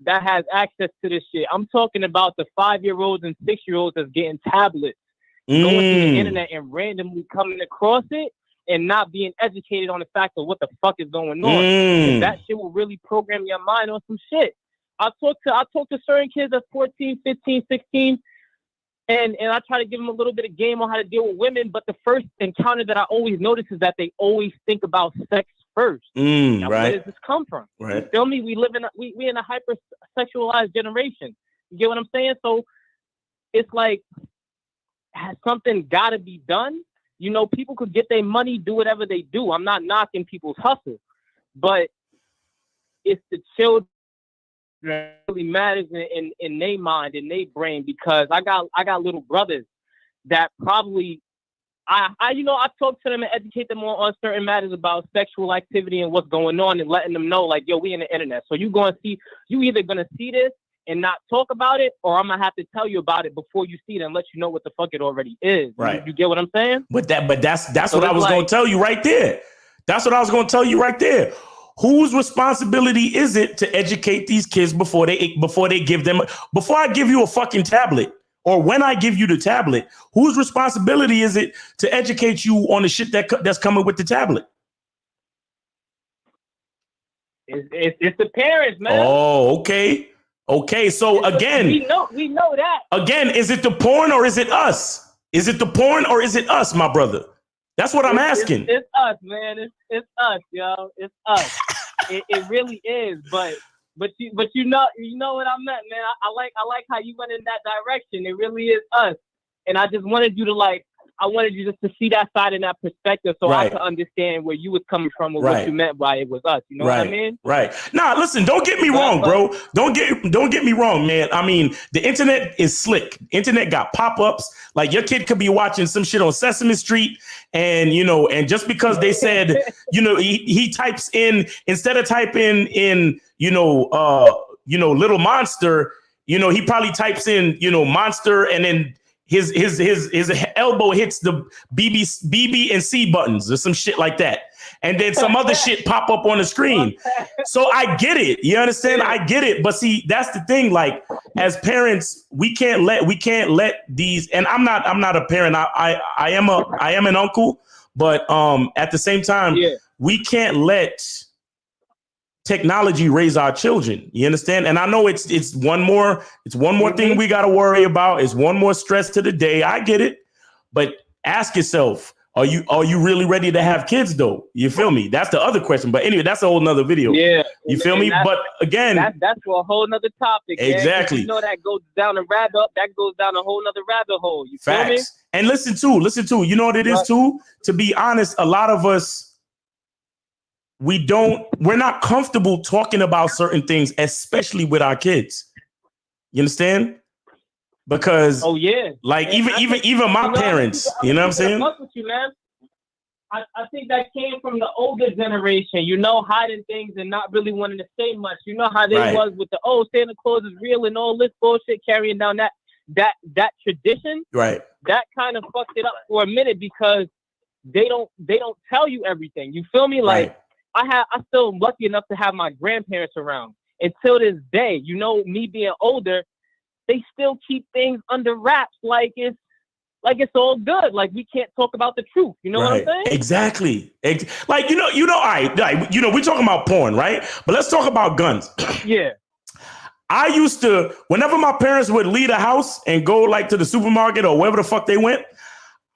[SPEAKER 9] that has access to this shit. I'm talking about the 5-year-olds and 6-year-olds that's getting tablets, going to the internet and randomly coming across it and not being educated on the fact of what the fuck is going on. That shit will really program your mind on some shit. I talk to certain kids that's 14, 15, 16, and I try to give them a little bit of game on how to deal with women, but the first encounter that I always notice is that they always think about sex first. Now,
[SPEAKER 1] right.
[SPEAKER 9] where does this come from?
[SPEAKER 1] Right.
[SPEAKER 9] You feel me? We live in we in a hyper sexualized generation. You get what I'm saying? So it's like, has something got to be done? You know, people could get their money, do whatever they do. I'm not knocking people's hustle, but it's the children that really matters in their mind, in their brain, because I got little brothers that probably I talk to them and educate them on certain matters about sexual activity and what's going on, and letting them know, like, yo, we in the internet. So you either gonna see this and not talk about it, or I'm gonna have to tell you about it before you see it and let you know what the fuck it already is.
[SPEAKER 1] Right.
[SPEAKER 9] You get what I'm saying?
[SPEAKER 1] But that's
[SPEAKER 9] So
[SPEAKER 1] what I
[SPEAKER 9] it's
[SPEAKER 1] was
[SPEAKER 9] like,
[SPEAKER 1] gonna tell you right there. That's what I was gonna tell you right there. Whose responsibility is it to educate these kids before I give you a fucking tablet, or when I give you the tablet? Whose responsibility is it to educate you on the shit that's coming with the tablet?
[SPEAKER 9] It's the parents, man.
[SPEAKER 1] Oh, okay. Okay, so again,
[SPEAKER 9] we know that.
[SPEAKER 1] Again, is it the porn or is it us? Is it the porn or is it us, my brother? That's what I'm asking.
[SPEAKER 9] It's us, man. It's us, yo. It's us. it really is. But you know what I meant, man. I like how you went in that direction. It really is us. And I just wanted you to I wanted you just to see that side and that perspective, so I could understand where you was coming from and what you meant by it was us. You know what I mean?
[SPEAKER 1] Right. Nah, listen, don't get me wrong, bro. Don't get me wrong, man. I mean, the internet is slick. Internet got pop-ups. Like, your kid could be watching some shit on Sesame Street, and and just because they said, he types in, instead of typing in, little monster, he probably types in, monster, and then his elbow hits the BB and C buttons or some shit like that. And then some other shit pop up on the screen. So I get it. You understand? I get it. But see, that's the thing. Like, as parents, we can't let these, and I'm not a parent. I am an uncle, but at the same time, we can't let technology raise our children. You understand? And I know it's one more thing we got to worry about. It's one more stress to the day. I get it. But ask yourself, are you really ready to have kids though? You feel me? That's the other question. But anyway, that's a whole nother video. Yeah. You feel me? But again,
[SPEAKER 9] that's for a whole nother topic.
[SPEAKER 1] Exactly.
[SPEAKER 9] Man. That goes down a whole nother rabbit hole. You feel me?
[SPEAKER 1] And listen too. You know what it is too? To be honest, a lot of us, we're not comfortable talking about certain things, especially with our kids. You understand? Because like, even my parents, you know what I'm saying?
[SPEAKER 9] With you, man. I think that came from the older generation, hiding things and not really wanting to say much. You know how they was with the Santa Claus is real and all this bullshit, carrying down that tradition.
[SPEAKER 1] Right.
[SPEAKER 9] That kind of fucked it up for a minute, because they don't tell you everything. You feel me? Like, I still am lucky enough to have my grandparents around. Until this day, me being older, they still keep things under wraps, like it's all good. Like, we can't talk about the truth. You know what I'm saying?
[SPEAKER 1] Exactly. Like, all right, we're talking about porn, right? But let's talk about guns.
[SPEAKER 9] Yeah.
[SPEAKER 1] I used to, whenever my parents would leave the house and go like to the supermarket or wherever the fuck they went,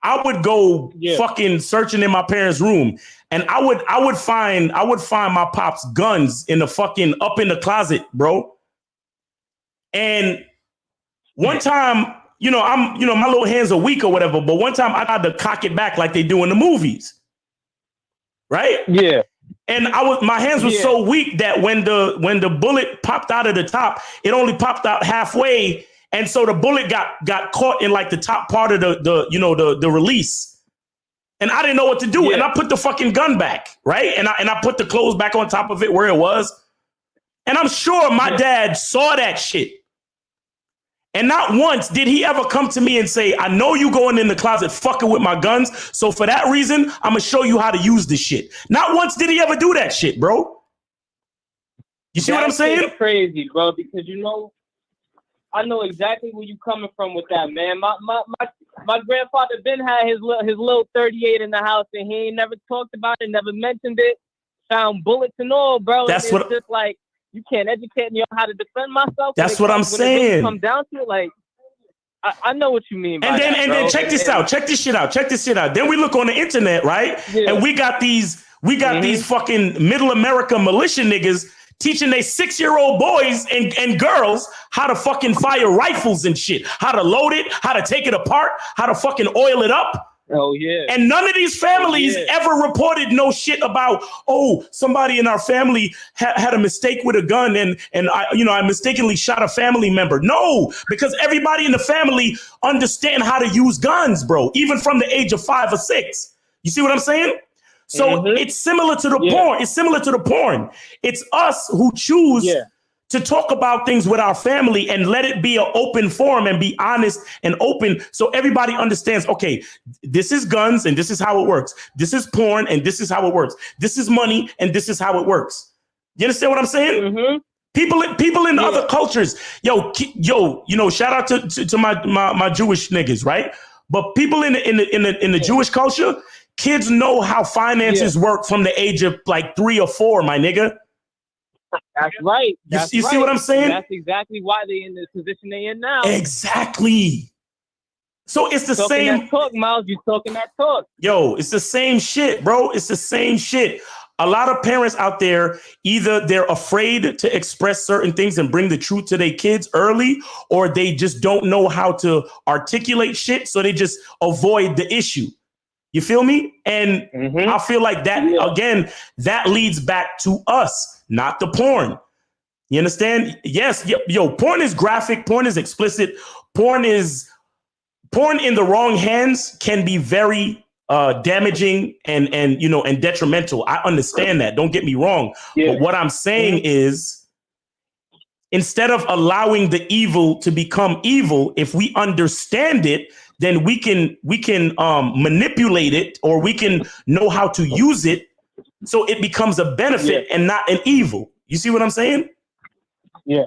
[SPEAKER 1] I would go fucking searching in my parents' room, and I would find my pop's guns in the fucking up in the closet, bro. And one time, my little hands are weak or whatever, but one time I tried to cock it back like they do in the movies, right?
[SPEAKER 9] Yeah.
[SPEAKER 1] And my hands were so weak that when the bullet popped out of the top, it only popped out halfway. And so the bullet got caught in like the top part of the release. And I didn't know what to do. And I put the fucking gun back, right? And I put the clothes back on top of it where it was. And I'm sure my dad saw that shit. And not once did he ever come to me and say, I know you going in the closet fucking with my guns, so for that reason, I'm going to show you how to use this shit. Not once did he ever do that shit, bro. You see what I'm saying?
[SPEAKER 9] It's crazy, bro, because I know exactly where you coming from with that, man. My grandfather Ben had his little 38 in the house, and he ain't never talked about it, never mentioned it. Found bullets and all, bro.
[SPEAKER 1] That's
[SPEAKER 9] what. Just like, you can't educate me on how to defend myself.
[SPEAKER 1] That's what I'm saying.
[SPEAKER 9] Come down to it, like, I know what you mean.
[SPEAKER 1] And then check this out. Check this shit out. Then we look on the internet, right? Yeah. And we got these fucking middle America militia niggas teaching they 6-year-old boys and girls how to fucking fire rifles and shit, how to load it, how to take it apart, how to fucking oil it up.
[SPEAKER 9] Oh yeah.
[SPEAKER 1] And none of these families ever reported no shit about, oh, somebody in our family had a mistake with a gun and I mistakenly shot a family member. No, because everybody in the family understand how to use guns, bro, even from the age of 5 or 6. You see what I'm saying? So it's similar to the porn. It's similar to the porn. It's us who choose to talk about things with our family and let it be an open forum and be honest and open so everybody understands, okay, this is guns and this is how it works. This is porn and this is how it works. This is money and this is how it works. You understand what I'm saying? Mm-hmm. People in other cultures, shout out to my Jewish niggas, right? But people in the Jewish culture, kids know how finances work from the age of like 3 or 4, my nigga.
[SPEAKER 9] That's right.
[SPEAKER 1] You see what I'm saying?
[SPEAKER 9] That's exactly why they in the position they in now.
[SPEAKER 1] Exactly. So it's the same.
[SPEAKER 9] That talk, Miles. You talking that talk?
[SPEAKER 1] Yo, it's the same shit, bro. It's the same shit. A lot of parents out there, either they're afraid to express certain things and bring the truth to their kids early, or they just don't know how to articulate shit, so they just avoid the issue. You feel me? And I feel like that, again, that leads back to us, not the porn. You understand? Yes. Porn is graphic. Porn is explicit. Porn in the wrong hands can be very damaging and detrimental. I understand that. Don't get me wrong. Yeah. But what I'm saying is, instead of allowing the evil to become evil, if we understand it, then we can manipulate it, or we can know how to use it so it becomes a benefit and not an evil. You see what I'm saying?
[SPEAKER 9] Yeah.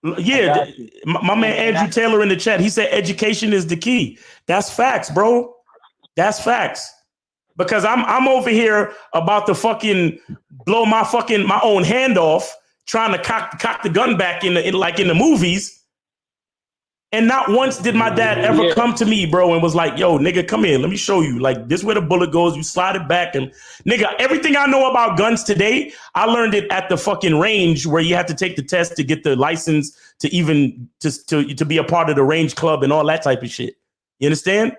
[SPEAKER 1] My man Andrew Taylor in the chat, he said education is the key. That's facts, bro. That's facts. Because I'm over here about to fucking blow my own hand off, trying to cock the gun back in the movies. And not once did my dad ever come to me, bro, and was like, yo, nigga, come here. Let me show you. Like, this is where the bullet goes. You slide it back. And nigga, everything I know about guns today, I learned it at the fucking range where you have to take the test to get the license to even to be a part of the range club and all that type of shit. You understand?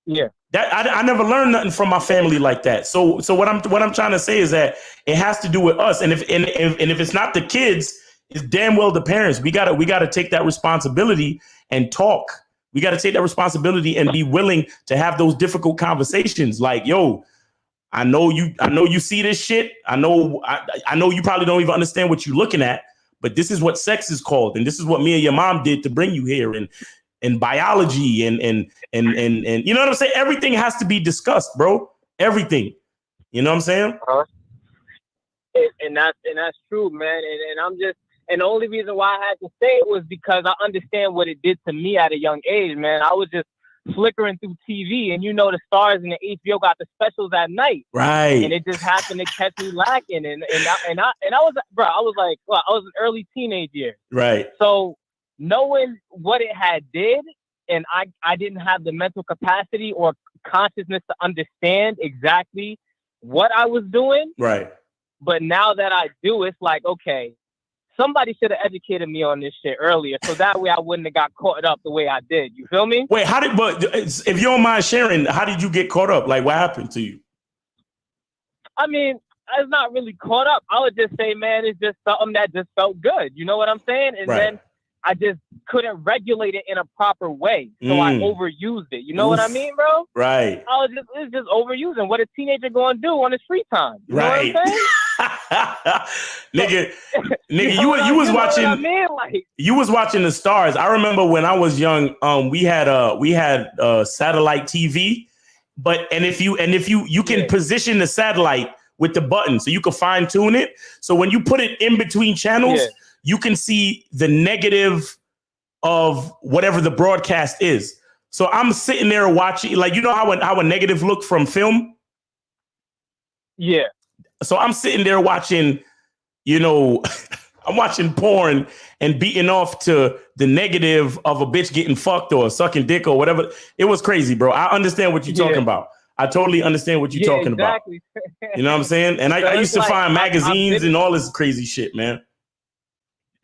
[SPEAKER 9] Yeah.
[SPEAKER 1] That I never learned nothing from my family like that. So what I'm trying to say is that it has to do with us. And if it's not the kids, it's damn well the parents. We gotta take that responsibility and talk. We gotta take that responsibility and be willing to have those difficult conversations. Like, yo, I know you see this shit. I know you probably don't even understand what you're looking at, but this is what sex is called, and this is what me and your mom did to bring you here, and biology and you know what I'm saying? Everything has to be discussed, bro. Everything. You know what I'm saying?
[SPEAKER 9] And that's true, man. And I'm just. And the only reason why I had to say it was because I understand what it did to me at a young age, man. I was just flickering through TV, and the stars and the HBO got the specials at night,
[SPEAKER 1] right?
[SPEAKER 9] And it just happened to catch me lacking, and I was like, well, I was an early teenage year,
[SPEAKER 1] right?
[SPEAKER 9] So knowing what it had did, and I didn't have the mental capacity or consciousness to understand exactly what I was doing,
[SPEAKER 1] right?
[SPEAKER 9] But now that I do, it's like, okay. Somebody should have educated me on this shit earlier, so that way I wouldn't have got caught up the way I did. You feel me?
[SPEAKER 1] Wait, but if you don't mind sharing, how did you get caught up? Like, what happened to you?
[SPEAKER 9] I mean, I was not really caught up. I would just say, man, it's just something that just felt good. You know what I'm saying? And then I just couldn't regulate it in a proper way, so I overused it. You know what I mean, bro?
[SPEAKER 1] Right.
[SPEAKER 9] It's just overusing. What a teenager gonna do on his free time? You know what I'm saying?
[SPEAKER 1] nigga, you was watching. I mean? You was watching the stars. I remember when I was young. We had satellite TV, and if you can position the satellite with the button, so you can fine tune it. So when you put it in between channels, you can see the negative of whatever the broadcast is. So I'm sitting there watching, like, you know how a negative look from film. Yeah. So I'm sitting there watching, I'm watching porn and beating off to the negative of a bitch getting fucked or sucking dick or whatever. It was crazy, bro. I understand what you're talking about. I totally understand what you're talking
[SPEAKER 9] exactly.
[SPEAKER 1] about. You know what I'm saying? And I used to find magazines and all this crazy shit, man.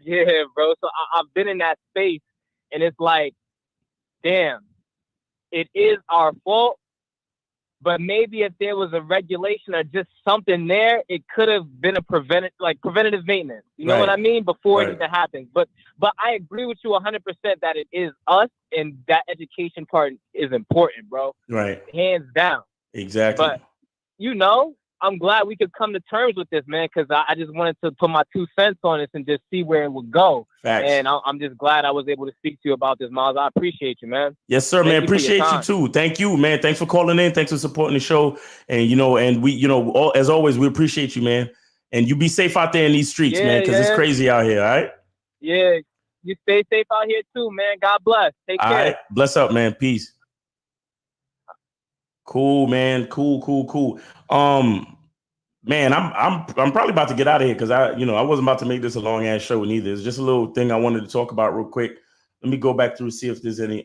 [SPEAKER 9] Yeah, bro. So I've been in that space, and it's like, damn, it is our fault. But maybe if there was a regulation or just something there, it could have been a preventative maintenance. You know what I mean? Before it even happens. But I agree with you 100% that it is us, and that education part is important, bro.
[SPEAKER 1] Right.
[SPEAKER 9] Hands down.
[SPEAKER 1] Exactly.
[SPEAKER 9] But, you know, I'm glad we could come to terms with this, man, because I just wanted to put my 2 cents on this and just see where it would go.
[SPEAKER 1] Facts.
[SPEAKER 9] And I'm just glad I was able to speak to you about this, Miles. I appreciate you, man.
[SPEAKER 1] Yes, sir, man. Appreciate you too. Thank you, man. Thanks for calling in. Thanks for supporting the show. And, you know, and we, you know, as always, we appreciate you, man. And you be safe out there in these streets, man, because it's crazy out here, all right?
[SPEAKER 9] Yeah. You stay safe out here too, man. God bless. Take care. All right.
[SPEAKER 1] Bless up, man. Peace. Cool, man. Cool. Man, I'm probably about to get out of here because I wasn't about to make this a long ass show neither. It's just a little thing I wanted to talk about real quick. Let me go back through see if there's any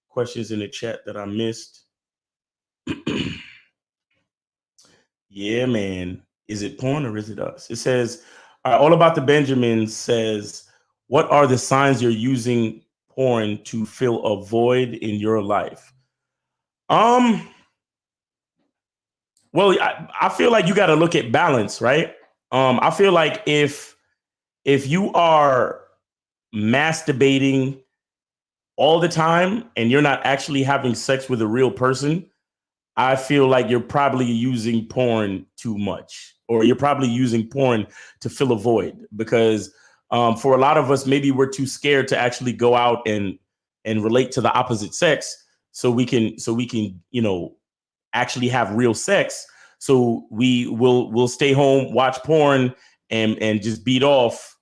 [SPEAKER 1] questions in the chat that I missed. Yeah, man. Is it porn or is it us? It says, all about the Benjamin says, what are the signs you're using porn to fill a void in your life? Well, I feel like you got to look at balance, right? I feel like if you are masturbating all the time and you're not actually having sex with a real person, I feel like you're probably using porn too much, or you're probably using porn to fill a void. Because for a lot of us, maybe we're too scared to actually go out and relate to the opposite sex, so we can you know, actually have real sex. So we'll stay home, watch porn, and just beat off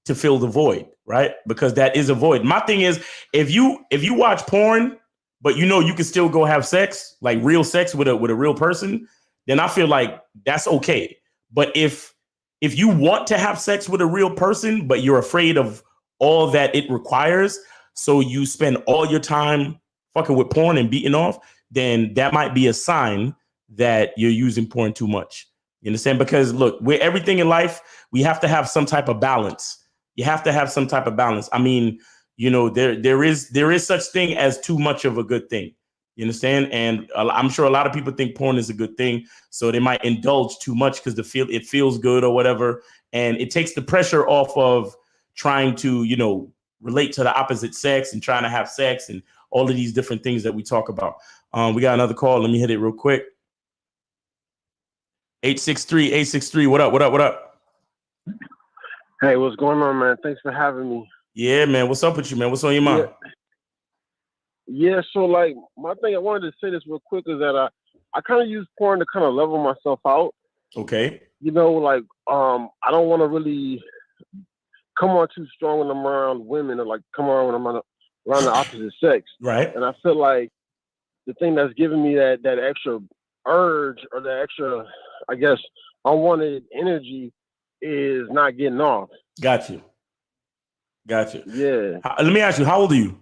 [SPEAKER 1] to fill the void, right? Because that is a void. My thing is, if you watch porn, but you know you can still go have sex, like real sex with a real person, then I feel like that's okay. But if you want to have sex with a real person, but you're afraid of all that it requires, so you spend all your time fucking with porn and beating off, then that might be a sign that you're using porn too much. You understand? Because look, with everything in life, we have to have some type of balance. You have to have some type of balance. I mean, you know, there is such thing as too much of a good thing. You understand? And I'm sure a lot of people think porn is a good thing, so they might indulge too much because it feels good or whatever, and it takes the pressure off of trying to, you know, relate to the opposite sex and trying to have sex and all of these different things that we talk about. We got another call. Let me hit it real quick. 863. What up?
[SPEAKER 10] Hey, what's going on, man? Thanks for having me.
[SPEAKER 1] Yeah, man. What's up with you, man? What's on your mind?
[SPEAKER 10] Yeah, so like my thing, I wanted to say this real quick is that I kind of use porn to kind of level myself out.
[SPEAKER 1] Okay.
[SPEAKER 10] You know, like I don't want to really come on too strong when I'm around women, or like come on when I'm around the opposite sex.
[SPEAKER 1] Right.
[SPEAKER 10] And I feel like the thing that's giving me that extra urge or that extra, I guess, unwanted energy is not getting off.
[SPEAKER 1] Got you.
[SPEAKER 10] Yeah.
[SPEAKER 1] Let me ask you, how old are you?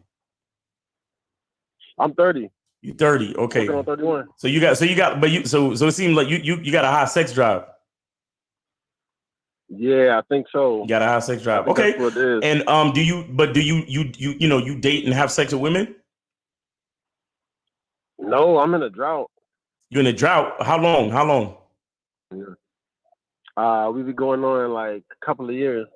[SPEAKER 10] I'm 30.
[SPEAKER 1] You're 30. Okay.
[SPEAKER 10] I'm 31.
[SPEAKER 1] So it seems like you got a high sex drive.
[SPEAKER 10] Yeah, I think so.
[SPEAKER 1] You got a high sex drive. Okay.
[SPEAKER 10] That's what it is.
[SPEAKER 1] And do you date and have sex with women?
[SPEAKER 10] No, I'm in a drought.
[SPEAKER 1] You're in a drought. How long?
[SPEAKER 10] Yeah. We've been going on like a couple of years.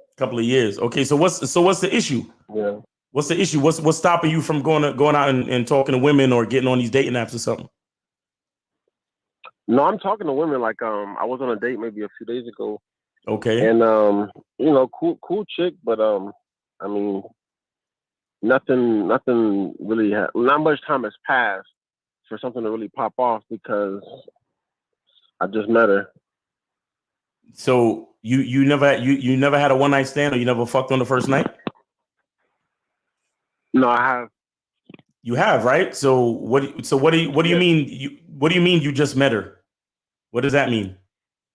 [SPEAKER 1] Okay. So what's the issue?
[SPEAKER 10] Yeah.
[SPEAKER 1] What's the issue? What's stopping you from going out and talking to women or getting on these dating apps or something?
[SPEAKER 10] No, I'm talking to women. Like I was on a date maybe a few days ago.
[SPEAKER 1] Okay.
[SPEAKER 10] And you know, cool chick, but I mean, nothing really. Not much time has passed for something to really pop off because I just met her.
[SPEAKER 1] So you never had a one night stand, or you never fucked on the first night?
[SPEAKER 10] No, I have.
[SPEAKER 1] You have, right? So what do you mean? What do you mean you just met her? What does that mean?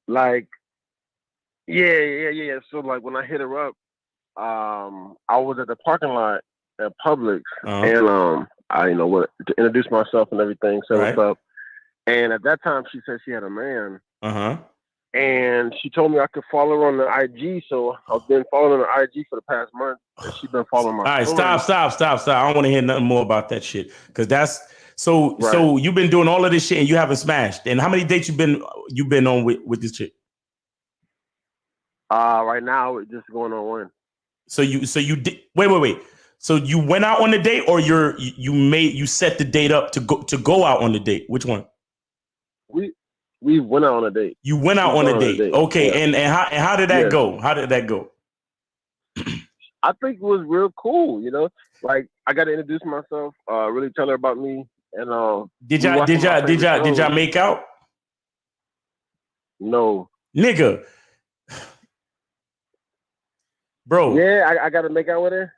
[SPEAKER 10] Like Yeah. So like when I hit her up, I was at the parking lot at Publix, and I what to introduce myself and everything, say what's up. And at that time, she said she had a man. And she told me I could follow her on the IG, so I've been following her on IG for the past month. And she's been following my.
[SPEAKER 1] All right, stop. I don't want to hear nothing more about that shit, because that's so.
[SPEAKER 10] Right.
[SPEAKER 1] So you've been doing all of this shit and you haven't smashed. And how many dates you been on with this chick?
[SPEAKER 10] Right now it's just going on one.
[SPEAKER 1] So you did wait. So you went out on the date, or you set the date up to go out on the date? Which one?
[SPEAKER 10] We went out on a date.
[SPEAKER 1] You went out on a date. Okay, yeah. and how did that go? How did that go?
[SPEAKER 10] I think it was real cool. Like I got to introduce myself, really tell her about me, and
[SPEAKER 1] did y'all make out?
[SPEAKER 10] No,
[SPEAKER 1] nigga, bro.
[SPEAKER 10] Yeah, I got to make out with her.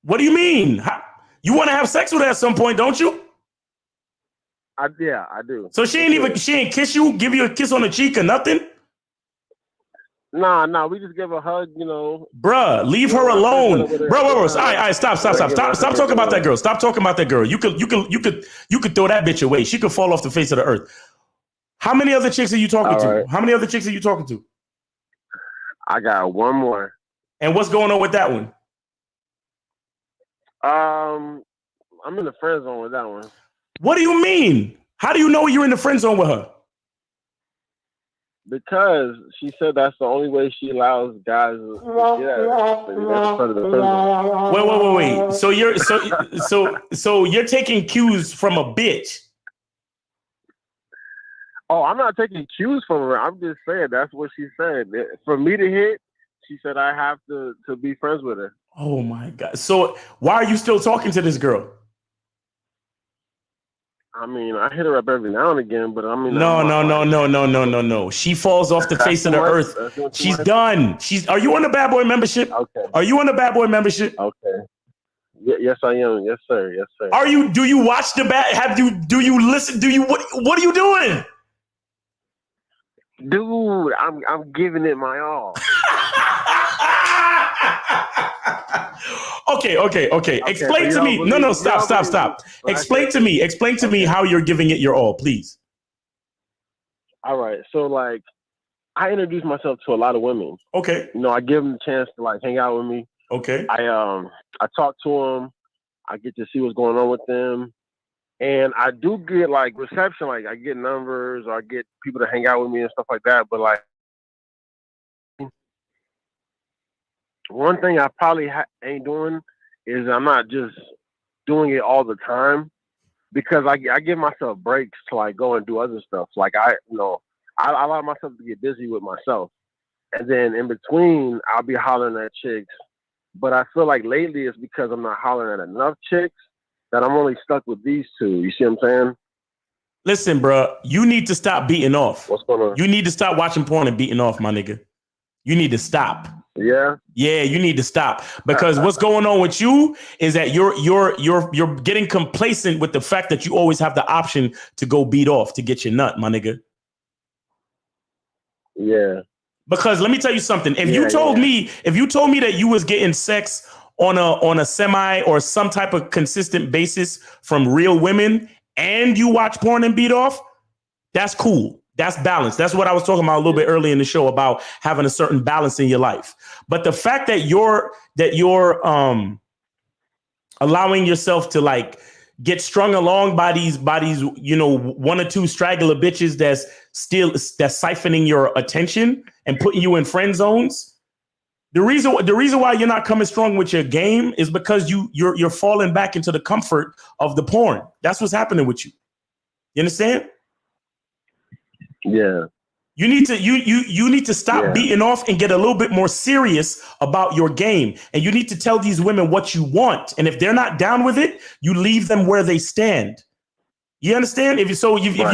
[SPEAKER 1] What do you mean? You want to have sex with her at some point, don't you?
[SPEAKER 10] I do.
[SPEAKER 1] So she ain't kiss you, give you a kiss on the cheek or nothing?
[SPEAKER 10] Nah, we just give a hug,
[SPEAKER 1] Bruh, leave her alone. Bro, all right, stop talking about that girl. Stop talking about that girl. You could throw that bitch away. She could fall off the face of the earth. How many other chicks are you talking to? How many other chicks are you talking to?
[SPEAKER 10] I got one more.
[SPEAKER 1] And what's going on with that one?
[SPEAKER 10] I'm in the friend zone with that one.
[SPEAKER 1] What do you mean? How do you know you're in the friend zone with her?
[SPEAKER 10] Because she said that's the only way she allows guys to get at her.
[SPEAKER 1] Wait. So you're taking cues from a bitch.
[SPEAKER 10] Oh, I'm not taking cues from her. I'm just saying that's what she said. For me to hit, she said I have to be friends with her.
[SPEAKER 1] Oh my God. So why are you still talking to this girl?
[SPEAKER 10] I mean, I hit her up every now and again, but I mean,
[SPEAKER 1] no. She falls off the face of the earth. She's done. Are you on the Bad Boy membership?
[SPEAKER 10] Okay.
[SPEAKER 1] Are you on the Bad Boy membership?
[SPEAKER 10] Okay. Yes, I am. Yes, sir.
[SPEAKER 1] Are you? Do you watch the Bad? Do you listen? What are you doing?
[SPEAKER 10] Dude, I'm giving it my all.
[SPEAKER 1] Okay. Explain to me. No, stop. Explain to me how you're giving it your all, please.
[SPEAKER 10] All right. So like I introduce myself to a lot of women.
[SPEAKER 1] Okay.
[SPEAKER 10] I give them a chance to like hang out with me.
[SPEAKER 1] Okay.
[SPEAKER 10] I talk to them. I get to see what's going on with them. And I do get like reception, like I get numbers or I get people to hang out with me and stuff like that. But like one thing I probably ain't doing is I'm not just doing it all the time, because I give myself breaks to like go and do other stuff. Like I allow myself to get busy with myself, and then in between I'll be hollering at chicks. But I feel like lately it's because I'm not hollering at enough chicks that I'm only stuck with these two. You see what I'm saying?
[SPEAKER 1] Listen, bro, you need to stop beating off.
[SPEAKER 10] What's going on?
[SPEAKER 1] You need to stop watching porn and beating off, my nigga. You need to stop.
[SPEAKER 10] Yeah,
[SPEAKER 1] you need to stop, because what's going on with you is that you're getting complacent with the fact that you always have the option to go beat off to get your nut, my nigga.
[SPEAKER 10] Yeah.
[SPEAKER 1] Because let me tell you something. If you told me that you was getting sex on a semi or some type of consistent basis from real women and you watch porn and beat off, that's cool. That's balance. That's what I was talking about a little bit earlier in the show about having a certain balance in your life. But the fact that you're allowing yourself to like get strung along by these, one or two straggler bitches that's siphoning your attention and putting you in friend zones. The reason why you're not coming strong with your game is because you're falling back into the comfort of the porn. That's what's happening with you. You understand?
[SPEAKER 10] Yeah.
[SPEAKER 1] You need to stop beating off and get a little bit more serious about your game. And you need to tell these women what you want. And if they're not down with it, you leave them where they stand. You understand? If you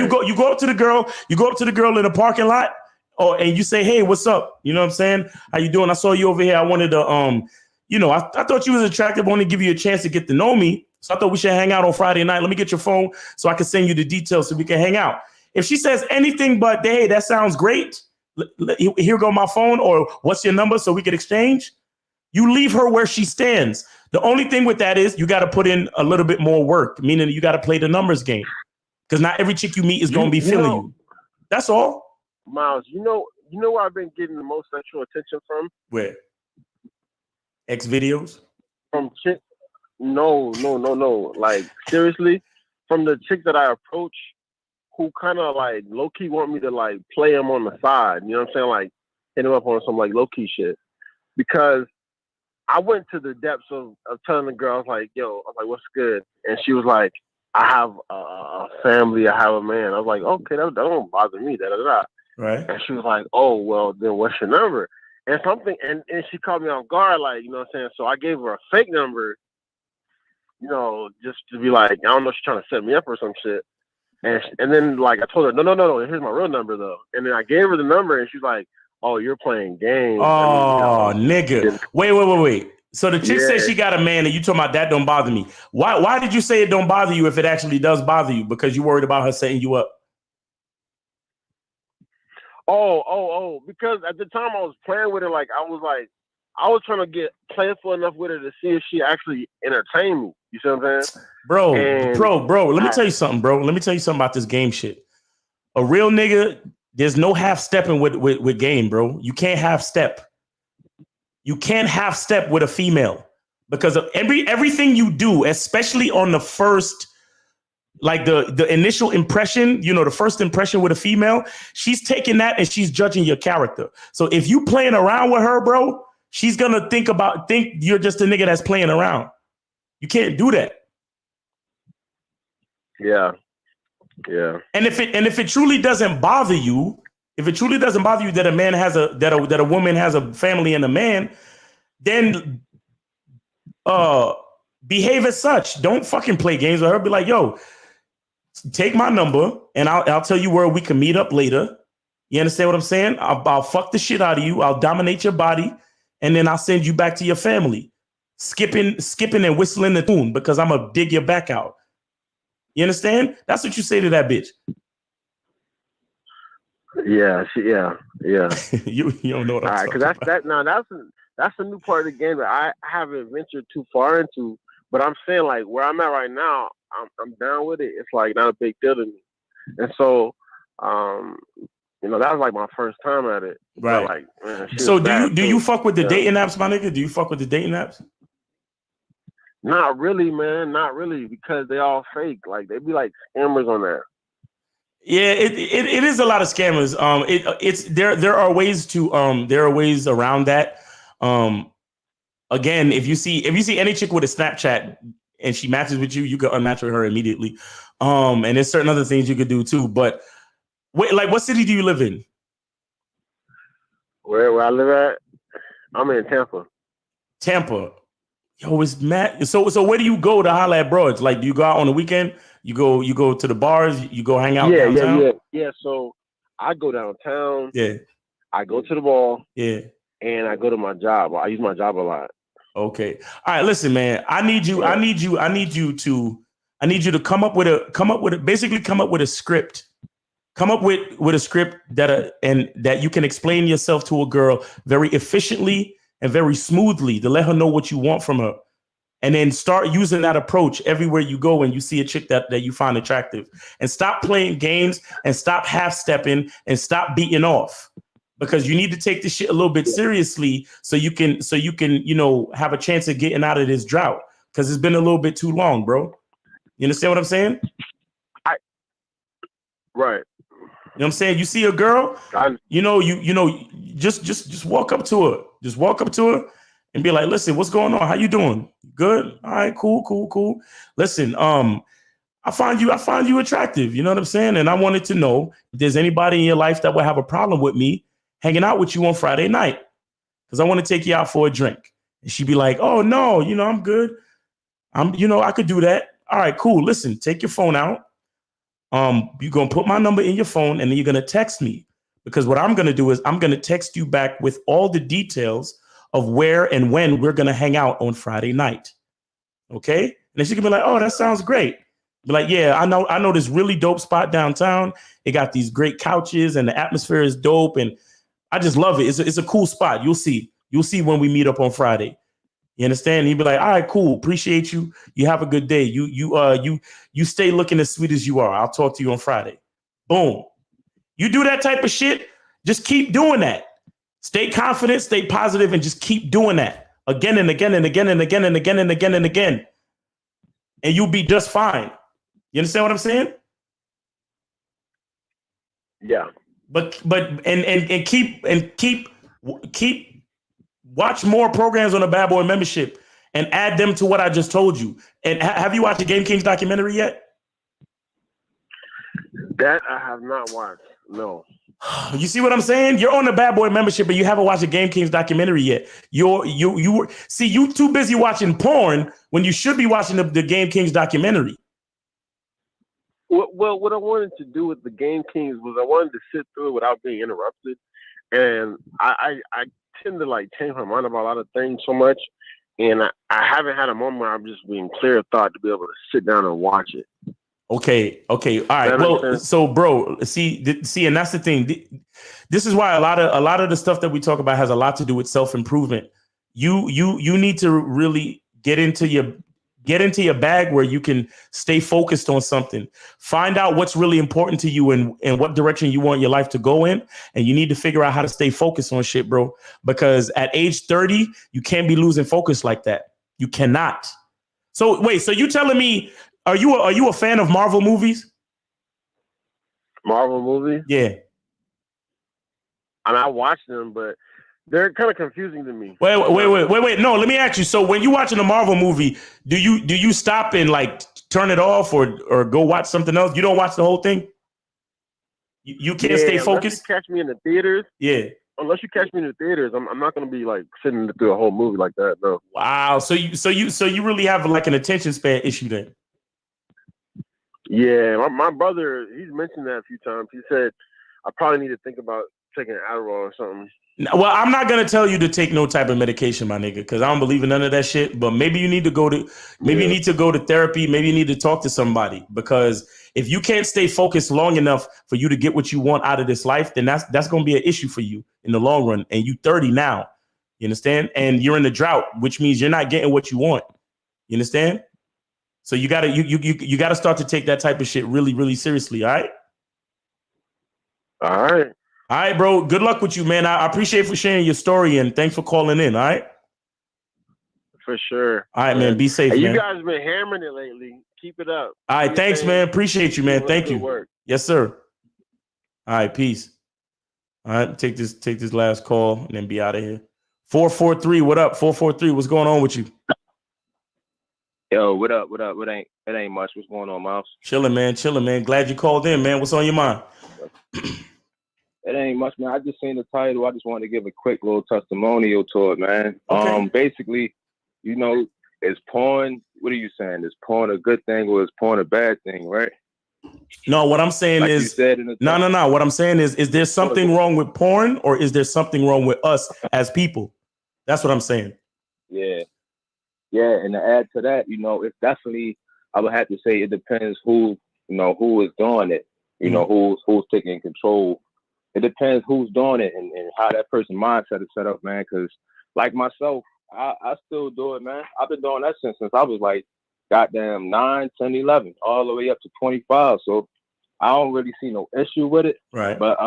[SPEAKER 1] go up to the girl in a parking lot, and you say, "Hey, what's up? You know what I'm saying? How you doing? I saw you over here. I wanted to I thought you was attractive. I want to give you a chance to get to know me. So I thought we should hang out on Friday night. Let me get your phone so I can send you the details so we can hang out." If she says anything but, "Hey, that sounds great," here go my phone, or what's your number so we could exchange. You leave her where she stands. The only thing with that is you got to put in a little bit more work, meaning you got to play the numbers game, because not every chick you meet is going to be feeling you. That's all.
[SPEAKER 10] Miles, you know where I've been getting the most sexual attention from?
[SPEAKER 1] Where? X videos?
[SPEAKER 10] From chick? No. Like, seriously, from the chick that I approach, who kind of like low key want me to like play them on the side. You know what I'm saying? Like, hit them up on some like low key shit. Because I went to the depths of telling the girl, I was like, yo, I was like, what's good? And she was like, I have a family, I have a man. I was like, okay, that don't bother me,
[SPEAKER 1] Right.
[SPEAKER 10] And she was like, oh, well, then what's your number? And she caught me off guard, like, you know what I'm saying? So I gave her a fake number, you know, just to be like, I don't know if she's trying to set me up or some shit. And then, like, I told her, no, here's my real number, though. And then I gave her the number, and she's like, oh, you're playing games.
[SPEAKER 1] Oh, nigga. Wait. So the chick said she got a man, and you talking about that don't bother me. Why did you say it don't bother you if it actually does bother you? Because you worried about her setting you up?
[SPEAKER 10] Oh, because at the time I was playing with her, like, I was trying to get playful enough with her to see if she actually entertained me. You see what I'm saying? Bro,
[SPEAKER 1] let me tell you something, bro. Let me tell you something about this game shit. A real nigga, there's no half stepping with game, bro. You can't half step. You can't half step with a female because of everything you do, especially on the first, like the initial impression, you know, the first impression with a female, she's taking that and she's judging your character. So if you playing around with her, bro, she's gonna think you're just a nigga that's playing around. You can't do that.
[SPEAKER 10] Yeah.
[SPEAKER 1] And if it truly doesn't bother you, that a man has that a woman has a family and a man, then behave as such. Don't fucking play games with her. Be like, yo, take my number and I'll tell you where we can meet up later. You understand what I'm saying? I'll fuck the shit out of you. I'll dominate your body, and then I'll send you back to your family, skipping and whistling the tune because I'm gonna dig your back out. You understand? That's what you say to that bitch.
[SPEAKER 10] Yeah.
[SPEAKER 1] you don't know what I'm talking about.
[SPEAKER 10] That's a new part of the game that I haven't ventured too far into. But I'm saying, like, where I'm at right now, I'm down with it. It's like not a big deal to me. And so, you know, that was like my first time at it.
[SPEAKER 1] Right.
[SPEAKER 10] So, like, man,
[SPEAKER 1] so do you fuck with the dating apps, my nigga? Do you fuck with the dating apps?
[SPEAKER 10] Not really, man. Not really, because they all fake. Like, they be like scammers on there.
[SPEAKER 1] Yeah, it is a lot of scammers. There are ways around that. Again, if you see any chick with a Snapchat and she matches with you, you can unmatch with her immediately. And there's certain other things you could do too. But wait, like, what city do you live in?
[SPEAKER 10] Where I live at? I'm in Tampa.
[SPEAKER 1] Tampa. Yo, it's mad. So where do you go to holler at broads? Like, do you go out on the weekend? You go to the bars? You go hang out downtown?
[SPEAKER 10] Yeah. So I go downtown.
[SPEAKER 1] Yeah.
[SPEAKER 10] I go to the mall.
[SPEAKER 1] Yeah.
[SPEAKER 10] And I go to my job. I use my job a lot.
[SPEAKER 1] Okay. All right. Listen, man. I need you to come up with a script. Come up with a script that you can explain yourself to a girl very efficiently and very smoothly to let her know what you want from her. And then start using that approach everywhere you go when you see a chick that you find attractive. And stop playing games and stop half-stepping and stop beating off. Because you need to take this shit a little bit seriously so you can, you know, have a chance of getting out of this drought. Because it's been a little bit too long, bro. You understand what I'm saying?
[SPEAKER 10] Right.
[SPEAKER 1] You know what I'm saying? You see a girl, just walk up to her. Just walk up to her and be like, listen, what's going on? How you doing? Good. All right, cool. Listen, I find you attractive. You know what I'm saying? And I wanted to know if there's anybody in your life that would have a problem with me hanging out with you on Friday night, because I want to take you out for a drink. And she'd be like, oh no, you know, I'm good. I could do that. All right, cool. Listen, take your phone out. You're going to put my number in your phone and then you're going to text me, because what I'm going to do is I'm going to text you back with all the details of where and when we're going to hang out on Friday night. Okay. And then she can be like, oh, that sounds great. Be like, yeah, I know this really dope spot downtown. It got these great couches and the atmosphere is dope. And I just love it. It's a cool spot. You'll see when we meet up on Friday. You understand? He'd be like, all right, cool. Appreciate you. You have a good day. You stay looking as sweet as you are. I'll talk to you on Friday. Boom. You do that type of shit. Just keep doing that. Stay confident, stay positive, and just keep doing that again and again and again and again and again and again and again. And you'll be just fine. You understand what I'm saying?
[SPEAKER 10] Yeah.
[SPEAKER 1] But keep watch more programs on the Bad Boy membership and add them to what I just told you. And have you watched the Game Kings documentary yet?
[SPEAKER 10] That I have not watched. No.
[SPEAKER 1] You see what I'm saying? You're on the Bad Boy membership, but you haven't watched the Game Kings documentary yet. You too busy watching porn when you should be watching the Game Kings documentary.
[SPEAKER 10] Well, what I wanted to do with the Game Kings was I wanted to sit through it without being interrupted, and I tend to like change my mind about a lot of things so much, and I haven't had a moment where I'm just being clear of thought to be able to sit down and watch it.
[SPEAKER 1] Okay. All right. Well, so bro, see, and that's the thing. This is why a lot of the stuff that we talk about has a lot to do with self-improvement. You need to really get into your bag where you can stay focused on something. Find out what's really important to you and what direction you want your life to go in. And you need to figure out how to stay focused on shit, bro. Because at age 30, you can't be losing focus like that. You cannot. So wait, so you telling me, are you a fan of Marvel movies?
[SPEAKER 10] Marvel movies?
[SPEAKER 1] Yeah.
[SPEAKER 10] And I watch them, but they're kind of confusing to me.
[SPEAKER 1] Wait. No, let me ask you. So when you're watching a Marvel movie, do you stop and like turn it off or go watch something else? You don't watch the whole thing? You can't stay focused?
[SPEAKER 10] Unless you catch me in the theaters.
[SPEAKER 1] Yeah.
[SPEAKER 10] Unless you catch me in the theaters, I'm not going to be like sitting through a whole movie like that. No.
[SPEAKER 1] Wow. So you really have like an attention span issue then?
[SPEAKER 10] Yeah, my brother, he's mentioned that a few times. He said I probably need to think about taking Adderall or something.
[SPEAKER 1] Well, I'm not gonna tell you to take no type of medication, my nigga, because I don't believe in none of that shit. But maybe you need to go to therapy. Maybe you need to talk to somebody, because if you can't stay focused long enough for you to get what you want out of this life, then that's gonna be an issue for you in the long run. And you 30 now, you understand? And you're in a drought, which means you're not getting what you want. You understand? So you gotta start to take that type of shit really, really seriously. All right.
[SPEAKER 10] All right.
[SPEAKER 1] All right, bro. Good luck with you, man. I appreciate for sharing your story and thanks for calling in. All right.
[SPEAKER 10] For sure.
[SPEAKER 1] All right, man. Be safe,
[SPEAKER 10] hey,
[SPEAKER 1] man.
[SPEAKER 10] You guys been hammering it lately. Keep it up.
[SPEAKER 1] All right. Thanks, man. Appreciate you, man. Thank you.
[SPEAKER 10] Work.
[SPEAKER 1] Yes, sir. All right. Peace. All right. Take this last call and then be out of here. 443. What up? 443. What's going on with you?
[SPEAKER 11] Yo, what up? It ain't much. What's going on, Miles?
[SPEAKER 1] Chilling, man. Glad you called in, man. What's on your mind?
[SPEAKER 11] It ain't much, man. I just seen the title. I just wanted to give a quick little testimonial to it, man.
[SPEAKER 1] Okay.
[SPEAKER 11] Basically, is porn, what are you saying? Is porn a good thing or is porn a bad thing, right?
[SPEAKER 1] No, what I'm saying
[SPEAKER 11] like
[SPEAKER 1] is
[SPEAKER 11] no.
[SPEAKER 1] What I'm saying is there something wrong with porn or is there something wrong with us as people? That's what I'm saying.
[SPEAKER 11] Yeah. Yeah, and to add to that, it's definitely, I would have to say it depends who is doing it, who's taking control. It depends who's doing it and how that person's mindset is set up, man. Because like myself, I still do it, man. I've been doing that since I was like goddamn 9, 10, 11, all the way up to 25. So I don't really see no issue with it.
[SPEAKER 1] Right.
[SPEAKER 11] But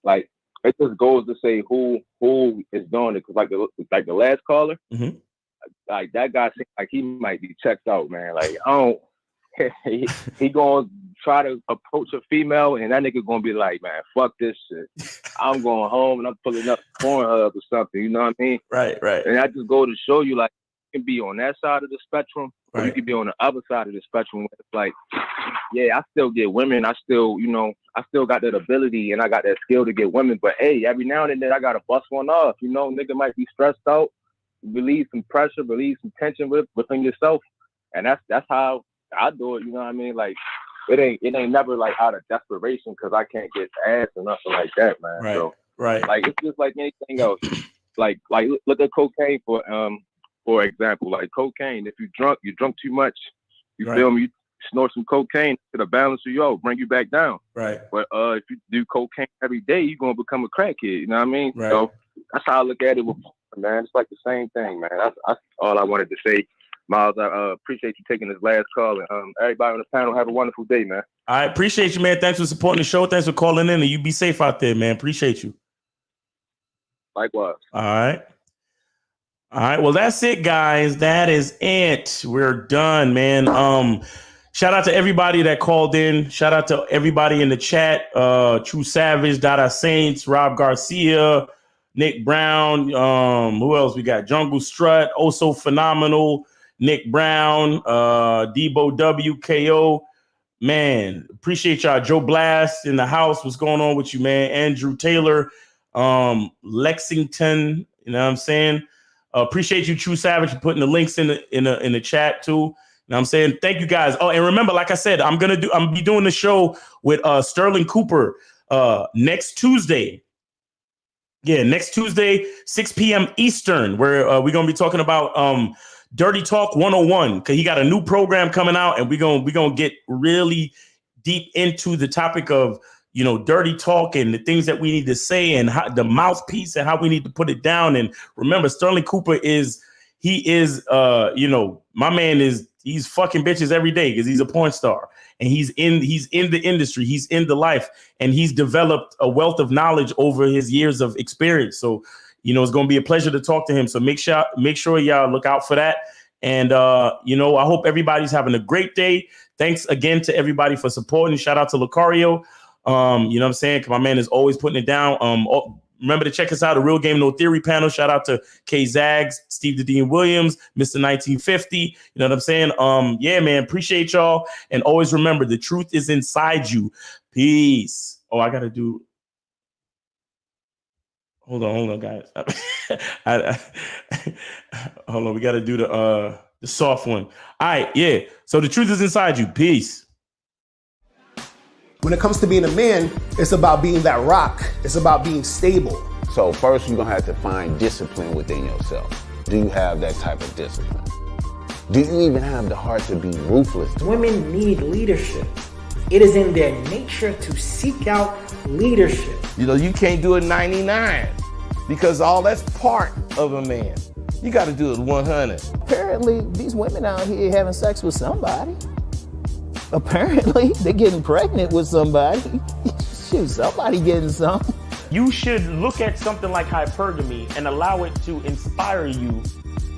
[SPEAKER 11] like it just goes to say who is doing it. Because like the last caller,
[SPEAKER 1] mm-hmm.
[SPEAKER 11] like that guy seems like he might be checked out, man. Like I don't. he gonna try to approach a female and that nigga gonna be like, man, fuck this shit. I'm going home and I'm pulling up Pornhub or something. You know what I mean?
[SPEAKER 1] Right.
[SPEAKER 11] And I just go to show you, like, you can be on that side of the spectrum, or
[SPEAKER 1] right.
[SPEAKER 11] you can be on the other side of the spectrum. Where it's like, yeah, I still get women. I still got that ability and I got that skill to get women. But hey, every now and then I gotta bust one off. Nigga might be stressed out, relieve some pressure, relieve some tension within yourself, and that's how I do it. You know what I mean? Like it ain't never like out of desperation because I can't get ass or nothing like that, man.
[SPEAKER 1] Right.
[SPEAKER 11] So,
[SPEAKER 1] right.
[SPEAKER 11] Like it's just like anything else. like look at cocaine for example. Like cocaine, if you drunk too much. You
[SPEAKER 1] right.
[SPEAKER 11] feel me? snort some cocaine to balance you out, bring you back down.
[SPEAKER 1] Right.
[SPEAKER 11] But if you do cocaine every day, you're gonna become a crackhead. You know what I mean?
[SPEAKER 1] Right.
[SPEAKER 11] So that's how I look at it with man. It's like the same thing, man. That's all I wanted to say. Miles, I appreciate you taking this last call, and everybody on the panel, have a wonderful day, man.
[SPEAKER 1] I appreciate you, man. Thanks for supporting the show. Thanks for calling in, and you be safe out there, man. Appreciate you.
[SPEAKER 11] Likewise.
[SPEAKER 1] All right. Well, that's it, guys. That is it. We're done, man. Shout out to everybody that called in. Shout out to everybody in the chat. True Savage, Dada Saints, Rob Garcia, Nick Brown. Who else we got? Jungle Strut, Also Phenomenal, Nick Brown, Debo WKO. Man, appreciate y'all. Joe Blast in the house. What's going on with you, man? Andrew Taylor, Lexington. You know what I'm saying? Appreciate you, True Savage, for putting the links in the chat too. You know what I'm saying? Thank you guys. Oh, and remember, like I said, I'm gonna be doing the show with Sterling Cooper next Tuesday. Yeah, next Tuesday, 6 p.m. Eastern, where we're gonna be talking about Dirty Talk 101, because he got a new program coming out, and we're gonna get really deep into the topic of, you know, dirty talk and the things that we need to say, and how, the mouthpiece, and how we need to put it down. And remember, Sterling Cooper is you know, my man he's fucking bitches every day because he's a porn star, and he's in the industry, he's in the life, and he's developed a wealth of knowledge over his years of experience. So, you know, it's going to be a pleasure to talk to him. So make sure y'all look out for that. And, you know, I hope everybody's having a great day. Thanks again to everybody for supporting. Shout out to Lucario. You know what I'm saying? 'Cause my man is always putting it down. Remember to check us out, the Real Game No Theory panel. Shout out to K Zags, Steve the Dean Williams, Mr. 1950. You know what I'm saying? Yeah, man, appreciate y'all. And always remember, the truth is inside you. Peace. Oh, I gotta do. Hold on, guys. Hold on, we gotta do the soft one. All right, yeah. So the truth is inside you. Peace.
[SPEAKER 2] When it comes to being a man, it's about being that rock. It's about being stable.
[SPEAKER 7] So first, you're gonna have to find discipline within yourself. Do you have that type of discipline? Do you even have the heart to be ruthless?
[SPEAKER 5] Women need leadership. It is in their nature to seek out leadership.
[SPEAKER 4] You know, you can't do it 99 because all that's part of a man. You got to do it 100.
[SPEAKER 6] Apparently, these women out here having sex with somebody. Apparently, they're getting pregnant with somebody. Shoot, somebody getting some.
[SPEAKER 1] You should look at something like hypergamy and allow it to inspire you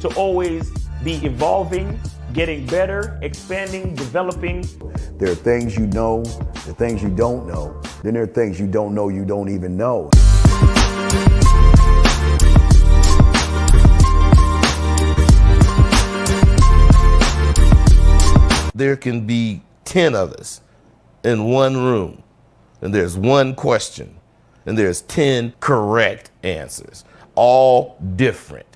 [SPEAKER 1] to always be evolving, getting better, expanding, developing.
[SPEAKER 3] There are things you know, there are things you don't know. Then there are things you don't know you don't even know.
[SPEAKER 4] There can be 10 of us in one room, and there's one question, and there's 10 correct answers, all different.